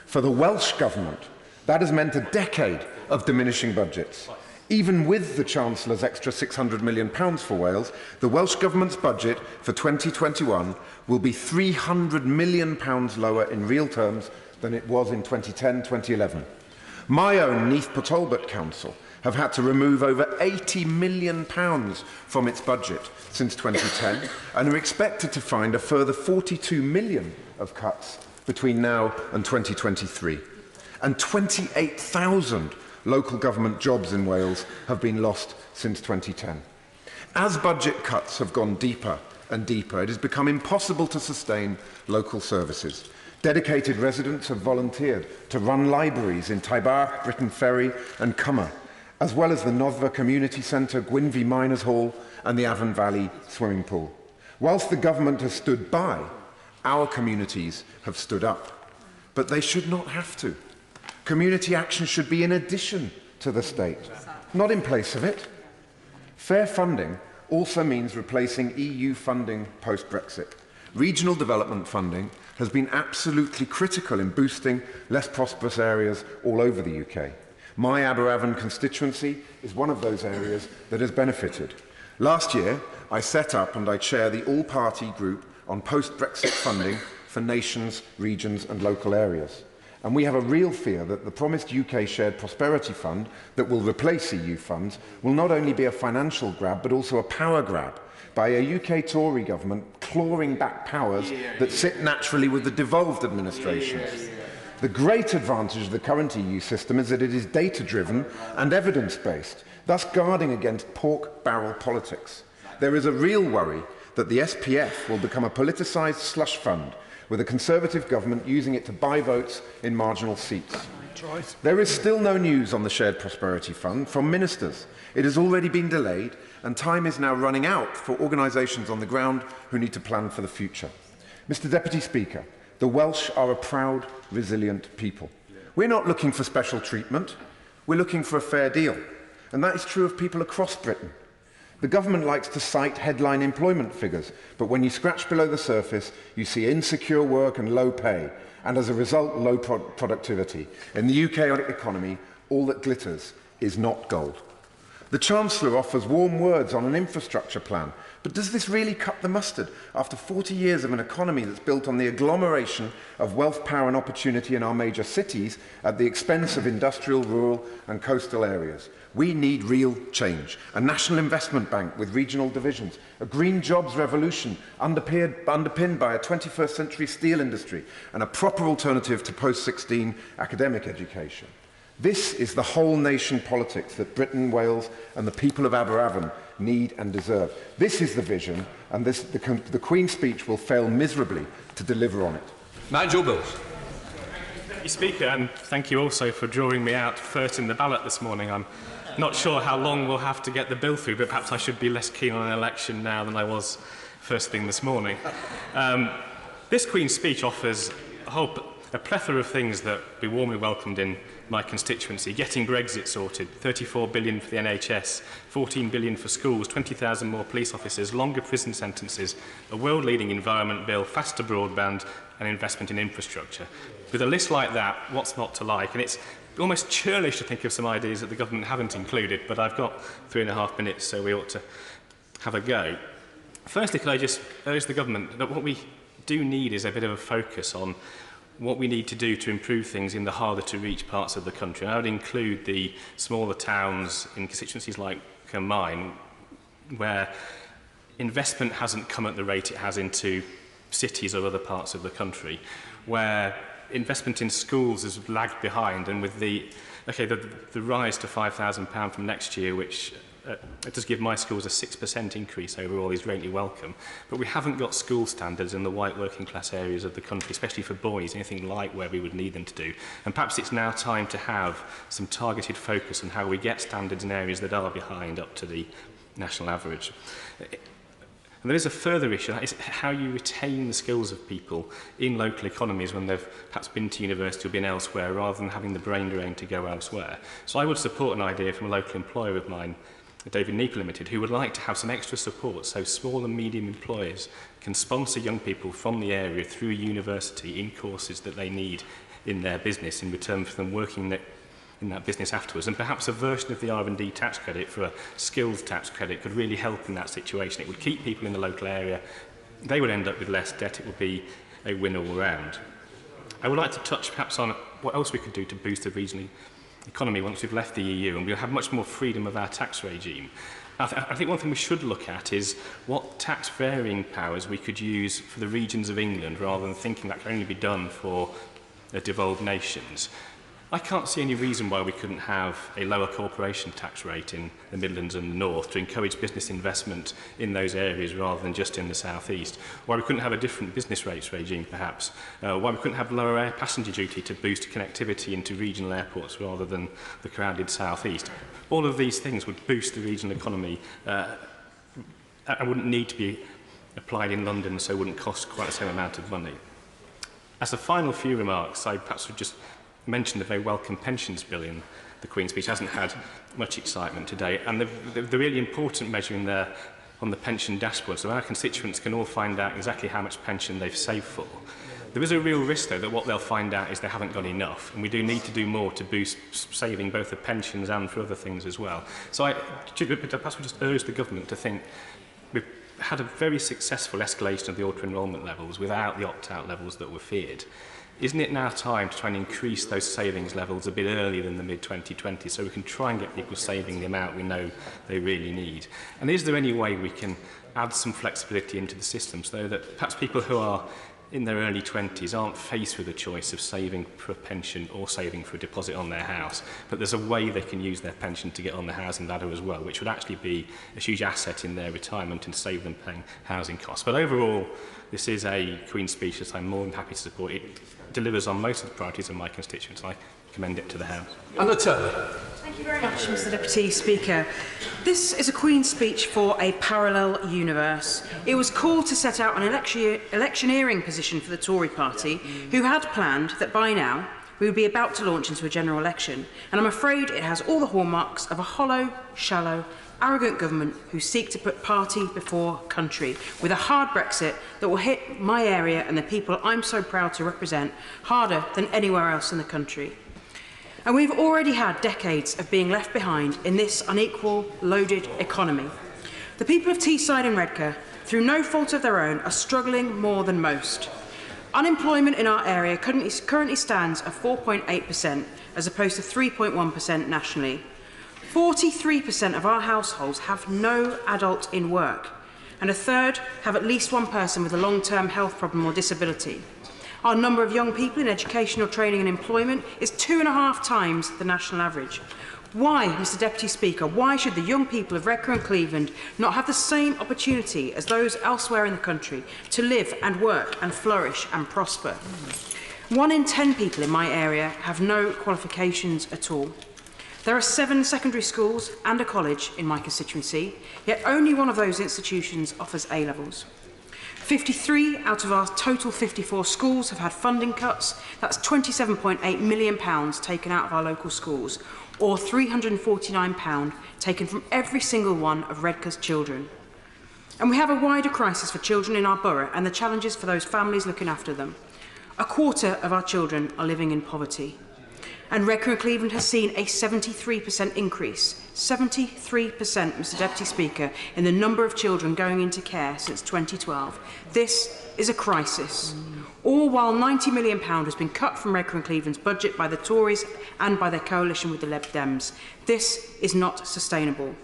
For the Welsh Government, that has meant a decade of diminishing budgets. Even with the Chancellor's extra £600 million for Wales, the Welsh Government's budget for 2021 will be £300 million lower in real terms than it was in 2010-2011. My own Neath Port Talbot Council have had to remove over £80 million from its budget since 2010 and are expected to find a further £42 million of cuts between now and 2023. And 28,000 local government jobs in Wales have been lost since 2010. As budget cuts have gone deeper and deeper, it has become impossible to sustain local services. Dedicated residents have volunteered to run libraries in Taibach, Britton Ferry and Cummer, as well as the Noddfa Community Centre, Gwynfi Miners Hall and the Avon Valley Swimming Pool. Whilst the government has stood by, our communities have stood up. But they should not have to. Community action should be in addition to the state, not in place of it. Fair funding also means replacing EU funding post-Brexit. Regional development funding has been absolutely critical in boosting less prosperous areas all over the UK. My Aberavon constituency is one of those areas that has benefited. Last year, I set up and I chair the all-party group on post-Brexit funding for nations, regions and local areas. And we have a real fear that the promised UK Shared Prosperity Fund that will replace EU funds will not only be a financial grab but also a power grab by a UK Tory government clawing back powers that sit naturally with the devolved administrations. The great advantage of the current EU system is that it is data-driven and evidence-based, thus guarding against pork barrel politics. There is a real worry that the SPF will become a politicised slush fund, with a Conservative government using it to buy votes in marginal seats. There is still no news on the Shared Prosperity Fund from ministers. It has already been delayed, and time is now running out for organisations on the ground who need to plan for the future. Mr Deputy Speaker, the Welsh are a proud, resilient people. We're not looking for special treatment, we're looking for a fair deal. And that is true of people across Britain. The government likes to cite headline employment figures, but when you scratch below the surface, you see insecure work and low pay, and as a result, low productivity. In the UK economy, all that glitters is not gold. The Chancellor offers warm words on an infrastructure plan, but does this really cut the mustard after 40 years of an economy that's built on the agglomeration of wealth, power and opportunity in our major cities at the expense of industrial, rural and coastal areas? We need real change. A national investment bank with regional divisions, a green jobs revolution underpinned by a 21st century steel industry and a proper alternative to post-16 academic education. This is the whole nation politics that Britain, Wales and the people of Aberavon need and deserve. This is the vision, and the Queen's speech will fail miserably to deliver on it. Nigel Bills. Thank you, Speaker, and thank you also for drawing me out first in the ballot this morning. I'm not sure how long we'll have to get the bill through, but perhaps I should be less keen on an election now than I was first thing this morning. This Queen's speech offers a plethora of things that we warmly welcomed in my constituency: getting Brexit sorted, 34 billion for the NHS, 14 billion for schools, 20,000 more police officers, longer prison sentences, a world-leading environment bill, faster broadband and investment in infrastructure. With a list like that, what's not to like? And it's almost churlish to think of some ideas that the government haven't included, but I've got 3.5 minutes, so we ought to have a go. Firstly, could I just urge the government that what we do need is a bit of a focus on what we need to do to improve things in the harder-to-reach parts of the country. And I would include the smaller towns in constituencies like mine, where investment hasn't come at the rate it has into cities or other parts of the country, where investment in schools has lagged behind, and with the rise to £5,000 from next year, which it does give my schools a 6% increase overall, is greatly welcome. But we haven't got school standards in the white working class areas of the country, especially for boys, anything like where we would need them to do. And perhaps it's now time to have some targeted focus on how we get standards in areas that are behind up to the national average. And there is a further issue, that is how you retain the skills of people in local economies when they've perhaps been to university or been elsewhere, rather than having the brain drain to go elsewhere. So I would support an idea from a local employer of mine, David Neeper Limited, who would like to have some extra support so small and medium employers can sponsor young people from the area through university in courses that they need in their business in return for them working in that business afterwards. And perhaps a version of the R&D tax credit for a skills tax credit could really help in that situation. It would keep people in the local area. They would end up with less debt. It would be a win all round. I would like to touch perhaps on what else we could do to boost the regional economy once we've left the EU and we'll have much more freedom of our tax regime. I think one thing we should look at is what tax varying powers we could use for the regions of England, rather than thinking that can only be done for the devolved nations. I can't see any reason why we couldn't have a lower corporation tax rate in the Midlands and the North to encourage business investment in those areas rather than just in the South East. Why we couldn't have a different business rates regime, perhaps. Why we couldn't have lower air passenger duty to boost connectivity into regional airports rather than the crowded South East. All of these things would boost the regional economy and wouldn't need to be applied in London, so wouldn't cost quite the same amount of money. As a final few remarks, I perhaps would just mention the very welcome pensions bill in the Queen's speech. Hasn't had much excitement today, and the really important measure in there on the pension dashboard, so our constituents can all find out exactly how much pension they've saved for. There is a real risk, though, that what they'll find out is they haven't got enough, and we do need to do more to boost saving both for pensions and for other things as well. So I perhaps would just urge the government to think we've had a very successful escalation of the auto-enrolment levels without the opt-out levels that were feared. Isn't it now time to try and increase those savings levels a bit earlier than the mid-2020 so we can try and get people saving the amount we know they really need? And is there any way we can add some flexibility into the system so that perhaps people who are in their early 20s aren't faced with a choice of saving for a pension or saving for a deposit on their house, but there's a way they can use their pension to get on the housing ladder as well, which would actually be a huge asset in their retirement and save them paying housing costs. But overall, this is a Queen's speech that I'm more than happy to support. It delivers on most of the priorities of my constituents. I commend it to the House. Anna Turner. Thank you very much, Mr Deputy Speaker. This is a Queen's speech for a parallel universe. It was called to set out an electioneering position for the Tory party, who had planned that by now we would be about to launch into a general election. And I'm afraid it has all the hallmarks of a hollow, shallow, arrogant government who seek to put party before country, with a hard Brexit that will hit my area and the people I'm so proud to represent harder than anywhere else in the country. And we've already had decades of being left behind in this unequal, loaded economy. The people of Teesside and Redcar, through no fault of their own, are struggling more than most. Unemployment in our area currently stands at 4.8%, as opposed to 3.1% nationally. 43% of our households have no adult in work, and a third have at least one person with a long-term health problem or disability. Our number of young people in educational training and employment is 2.5 times the national average. Why, Mr Deputy Speaker, why should the young people of Redcar and Cleveland not have the same opportunity as those elsewhere in the country to live and work and flourish and prosper? 1 in 10 people in my area have no qualifications at all. There are 7 secondary schools and a college in my constituency, yet only one of those institutions offers A-levels. 53 out of our total 54 schools have had funding cuts. That's £27.8 million taken out of our local schools, or £349 taken from every single one of Redcar's children. And we have a wider crisis for children in our borough and the challenges for those families looking after them. 1/4 of our children are living in poverty. And Redcar and Cleveland has seen a 73% increase, 73%, Mr Deputy Speaker, in the number of children going into care since 2012. This is a crisis. All while £90 million has been cut from Redcar and Cleveland's budget by the Tories and by their coalition with the Lib Dems. This is not sustainable.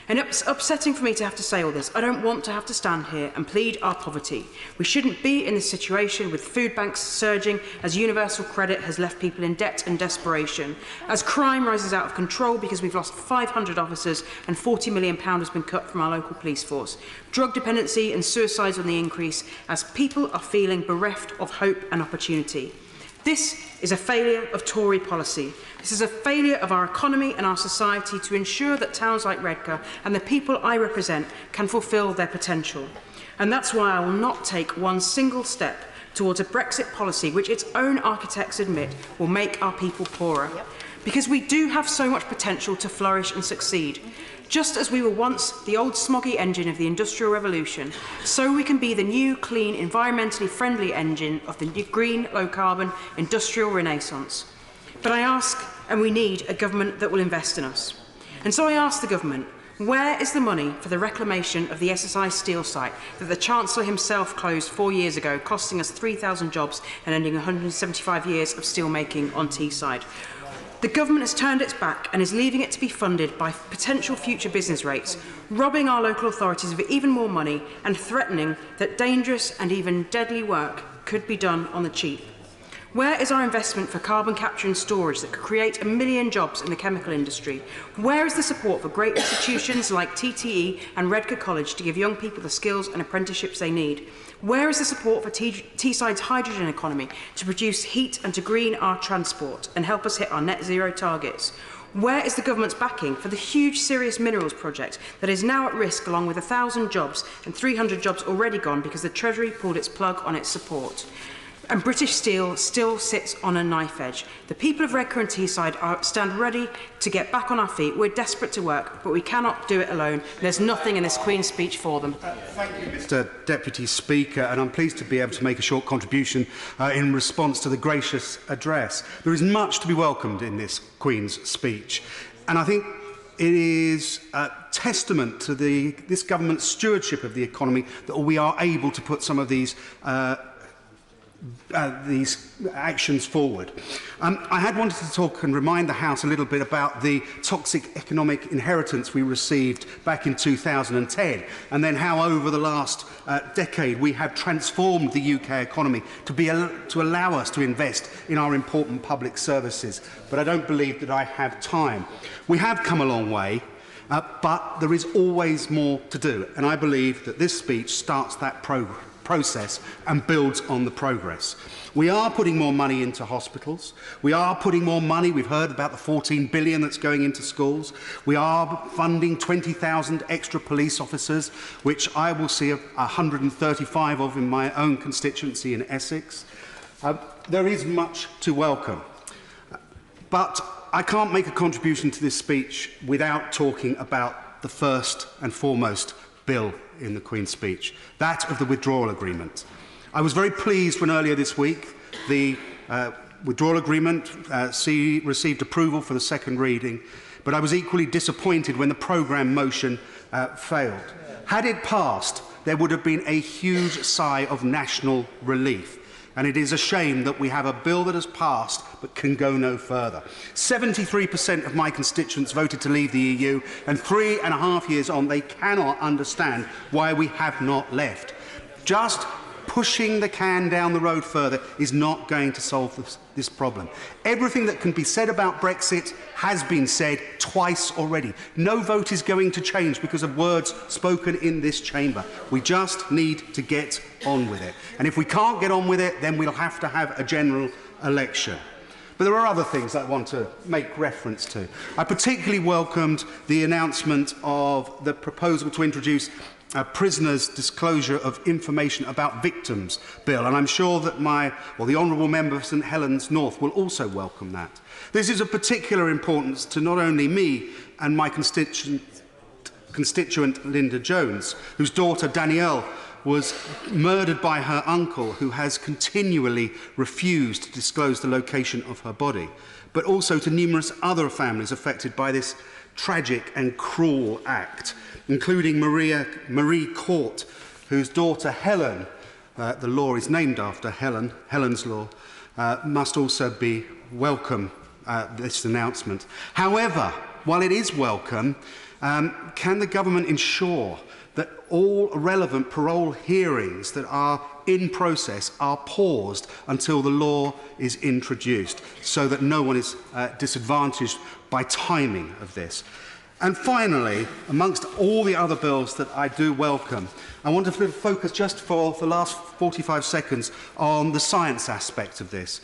And it's upsetting for me to have to say all this. I don't want to have to stand here and plead our poverty. We shouldn't be in this situation with food banks surging as universal credit has left people in debt and desperation, as crime rises out of control because we've lost 500 officers and £40 million has been cut from our local police force. Drug dependency and suicides on the increase as people are feeling bereft of hope and opportunity. This is a failure of Tory policy. This is a failure of our economy and our society to ensure that towns like Redcar and the people I represent can fulfil their potential. And that's why I will not take one single step towards a Brexit policy which its own architects admit will make our people poorer. Because we do have so much potential to flourish and succeed. Just as we were once the old smoggy engine of the Industrial Revolution, so we can be the new, clean, environmentally friendly engine of the green, low-carbon industrial renaissance. But I ask, and we need, a government that will invest in us. And so I ask the government, where is the money for the reclamation of the SSI steel site that the Chancellor himself closed 4 years ago, costing us 3,000 jobs and ending 175 years of steelmaking on Teesside? The government has turned its back and is leaving it to be funded by potential future business rates, robbing our local authorities of even more money and threatening that dangerous and even deadly work could be done on the cheap. Where is our investment for carbon capture and storage that could create 1 million jobs in the chemical industry? Where is the support for great institutions like TTE and Redcar College to give young people the skills and apprenticeships they need? Where is the support for Teesside's hydrogen economy to produce heat and to green our transport and help us hit our net zero targets? Where is the government's backing for the huge Serious Minerals project that is now at risk, along with 1,000 jobs and 300 jobs already gone because the Treasury pulled its plug on its support? And British Steel still sits on a knife edge. The people of Redcar and Teesside stand ready to get back on our feet. We're desperate to work, but we cannot do it alone. There's nothing in this Queen's speech for them. Thank you, Mr Deputy Speaker, and I'm pleased to be able to make a short contribution in response to the gracious address. There is much to be welcomed in this Queen's speech, and I think it is a testament to this government's stewardship of the economy that we are able to put some of these these actions forward. I had wanted to talk and remind the House a little bit about the toxic economic inheritance we received back in 2010, and then how over the last decade we have transformed the UK economy to allow us to invest in our important public services. But I don't believe that I have time. We have come a long way, but there is always more to do, and I believe that this speech starts that process and builds on the progress. We are putting more money into hospitals. We are putting more money. We've heard about the 14 billion that's going into schools. We are funding 20,000 extra police officers, which I will see 135 of in my own constituency in Essex. There is much to welcome. But I can't make a contribution to this speech without talking about the first and foremost bill in the Queen's speech, that of the withdrawal agreement. I was very pleased when earlier this week the withdrawal agreement received approval for the second reading, but I was equally disappointed when the programme motion failed. Had it passed, there would have been a huge sigh of national relief. And it is a shame that we have a bill that has passed but can go no further. 73% of my constituents voted to leave the EU, and 3.5 years on, they cannot understand why we have not left. Just pushing the can down the road further is not going to solve this problem. Everything that can be said about Brexit has been said twice already. No vote is going to change because of words spoken in this chamber. We just need to get on with it. And if we can't get on with it, then we'll have to have a general election. But there are other things I want to make reference to. I particularly welcomed the announcement of the proposal to introduce a prisoner's disclosure of information about victims bill, and I'm sure that the Honourable Member for St Helens North will also welcome that. This is of particular importance to not only me and my constituent Linda Jones, whose daughter Danielle was murdered by her uncle, who has continually refused to disclose the location of her body, but also to numerous other families affected by this tragic and cruel act, including Marie Court, whose daughter Helen, the law is named after Helen's law, must also be welcome this announcement. However, while it is welcome, can the government ensure that all relevant parole hearings that are in process are paused until the law is introduced, so that no one is disadvantaged by timing of this? And finally, amongst all the other bills that I do welcome, I want to focus just for the last 45 seconds on the science aspect of this.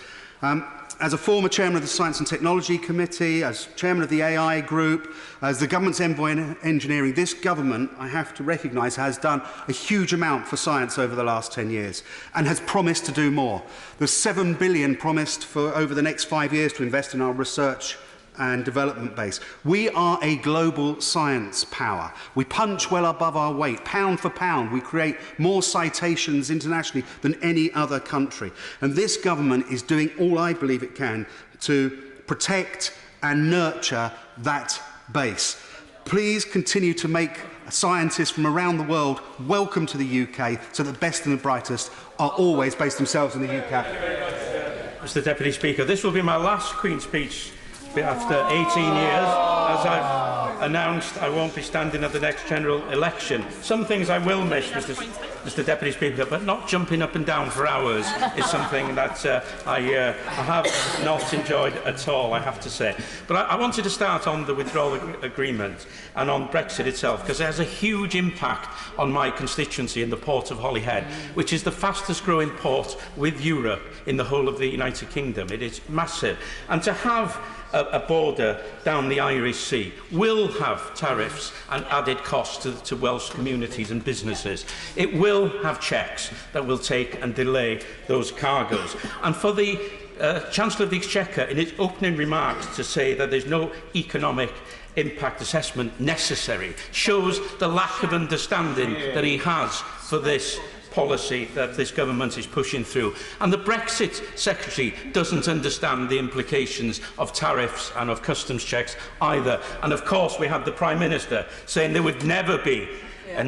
As a former chairman of the Science and Technology Committee, as chairman of the AI Group, as the government's envoy in engineering, this government, I have to recognise, has done a huge amount for science over the last 10 years and has promised to do more. There's £7 billion promised for over the next 5 years to invest in our research and development base. We are a global science power. We punch well above our weight. Pound for pound, we create more citations internationally than any other country. And this government is doing all I believe it can to protect and nurture that base. Please continue to make scientists from around the world welcome to the UK, so that the best and the brightest are always based themselves in the UK. Mr Deputy Speaker, this will be my last Queen's speech after 18 years. As I've announced, I won't be standing at the next general election. Some things I will miss, Mr Deputy Speaker, but not jumping up and down for hours is something that I have not enjoyed at all, I have to say. But I wanted to start on the withdrawal agreement and on Brexit itself, because it has a huge impact on my constituency in the port of Holyhead, which is the fastest growing port with Europe in the whole of the United Kingdom. It is massive. And to have a border down the Irish Sea will have tariffs and added costs to Welsh communities and businesses. It will have checks that will take and delay those cargoes. And for the Chancellor of the Exchequer, in his opening remarks, to say that there's no economic impact assessment necessary shows the lack of understanding that he has for this policy that this government is pushing through. And the Brexit Secretary doesn't understand the implications of tariffs and of customs checks either. And of course we had the Prime Minister saying there would never be a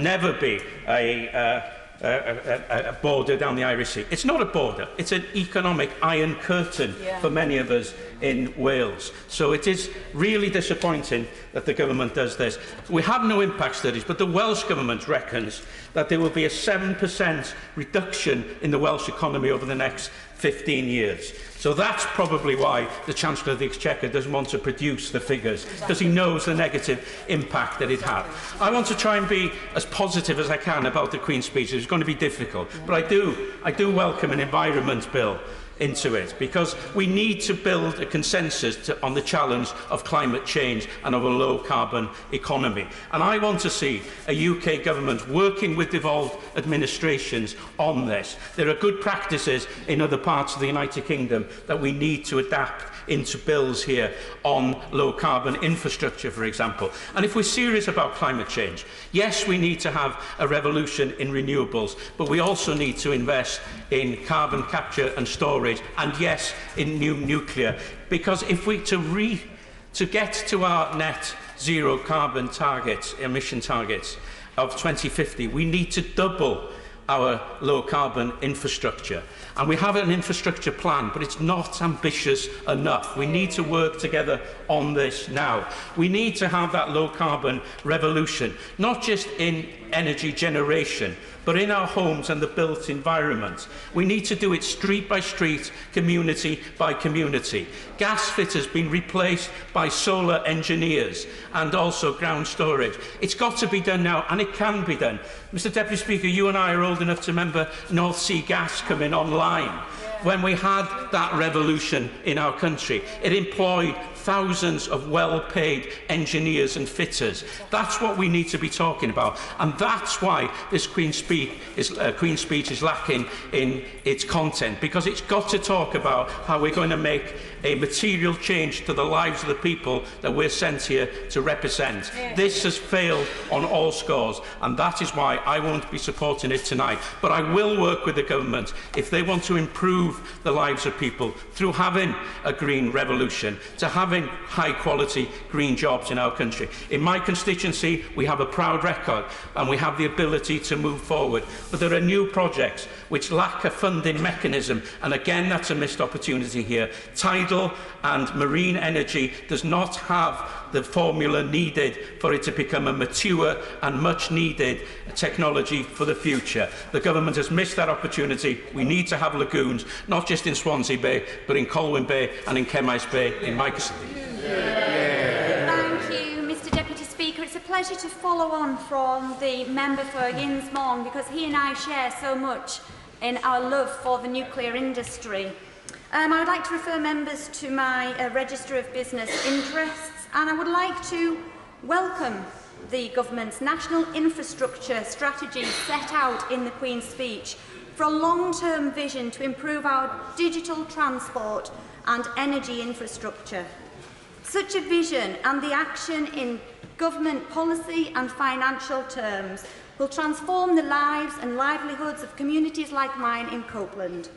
border down the Irish Sea. It's not a border, it's an economic iron curtain for many of us in Wales. So it is really disappointing that the government does this. We have no impact studies, but the Welsh government reckons that there will be a 7% reduction in the Welsh economy over the next 15 years. So that's probably why the Chancellor of the Exchequer doesn't want to produce the figures, because he knows the negative impact that it had. I want to try and be as positive as I can about the Queen's speech. It's going to be difficult, but I do welcome an environment bill into it, because we need to build a consensus on the challenge of climate change and of a low-carbon economy. And I want to see a UK government working with devolved administrations on this. There are good practices in other parts of the United Kingdom that we need to adapt into bills here on low-carbon infrastructure, for example. And if we're serious about climate change, yes, we need to have a revolution in renewables, but we also need to invest in carbon capture and storage, and yes, in new nuclear. Because if we to get to our net zero carbon targets, emission targets of 2050, we need to double our low-carbon infrastructure. And we have an infrastructure plan, but it's not ambitious enough. We need to work together on this now. We need to have that low-carbon revolution, not just in energy generation, but in our homes and the built environment. We need to do it street by street, community by community. Gas fitters being replaced by solar engineers and also ground storage. It's got to be done now, and it can be done. Mr Deputy Speaker, you and I are old enough to remember North Sea gas coming online. When we had that revolution in our country, it employed thousands of well-paid engineers and fitters. That's what we need to be talking about, and that's why this Queen's speech is lacking in its content, because it's got to talk about how we're going to make a material change to the lives of the people that we're sent here to represent. This has failed on all scores, and that is why I won't be supporting it tonight. But I will work with the government if they want to improve the lives of people through having a green revolution, to having high-quality green jobs in our country. In my constituency, we have a proud record and we have the ability to move forward. But there are new projects which lack a funding mechanism, and again, that's a missed opportunity here. Tidal and marine energy does not have the formula needed for it to become a mature and much-needed technology for the future. The government has missed that opportunity. We need to have lagoons, not just in Swansea Bay, but in Colwyn Bay and in Kemys Bay in my constituency. Thank you, Mr Deputy Speaker. It's a pleasure to follow on from the member for Yins Mon, because he and I share so much in our love for the nuclear industry. I would like to refer members to my Register of Business Interests, and I would like to welcome the government's national infrastructure strategy set out in the Queen's speech for a long-term vision to improve our digital transport and energy infrastructure. Such a vision and the action in government policy and financial terms will transform the lives and livelihoods of communities like mine in Copeland.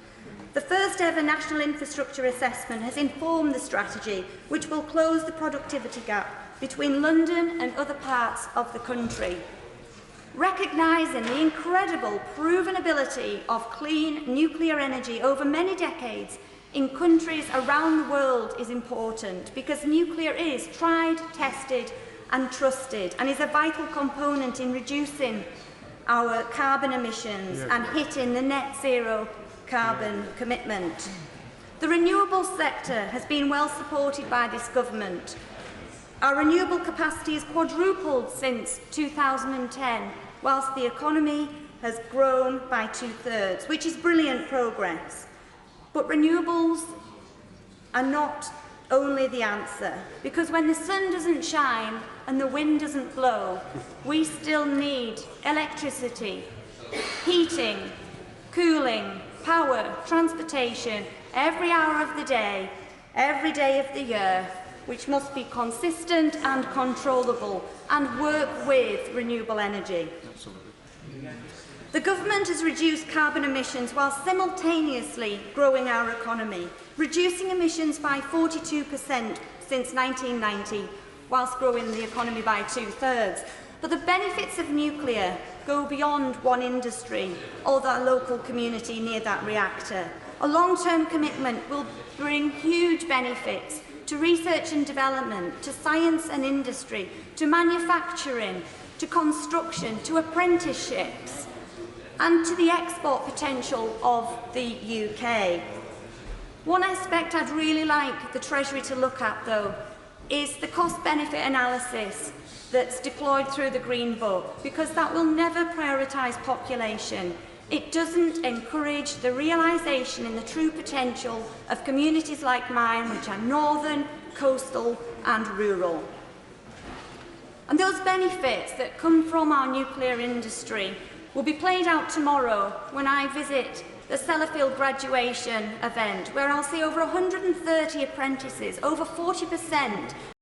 The first ever National Infrastructure Assessment has informed the strategy, which will close the productivity gap between London and other parts of the country. Recognising the incredible proven ability of clean nuclear energy over many decades in countries around the world is important, because nuclear is tried, tested and trusted, and is a vital component in reducing our carbon emissions and hitting the net zero carbon commitment. The renewables sector has been well supported by this government. Our renewable capacity has quadrupled since 2010, whilst the economy has grown by 2/3, which is brilliant progress. But renewables are not only the answer, because when the sun doesn't shine and the wind doesn't blow, we still need electricity, heating, cooling, power, transportation, every hour of the day, every day of the year, which must be consistent and controllable and work with renewable energy. The government has reduced carbon emissions while simultaneously growing our economy, reducing emissions by 42% since 1990, whilst growing the economy by 2/3. But the benefits of nuclear go beyond one industry or the local community near that reactor. A long-term commitment will bring huge benefits to research and development, to science and industry, to manufacturing, to construction, to apprenticeships, and to the export potential of the UK. One aspect I'd really like the Treasury to look at, though, is the cost-benefit analysis that's deployed through the Green Book, because that will never prioritise population. It doesn't encourage the realisation in the true potential of communities like mine, which are northern, coastal and rural. And those benefits that come from our nuclear industry will be played out tomorrow when I visit the Sellafield graduation event, where I'll see over 130 apprentices, over 40%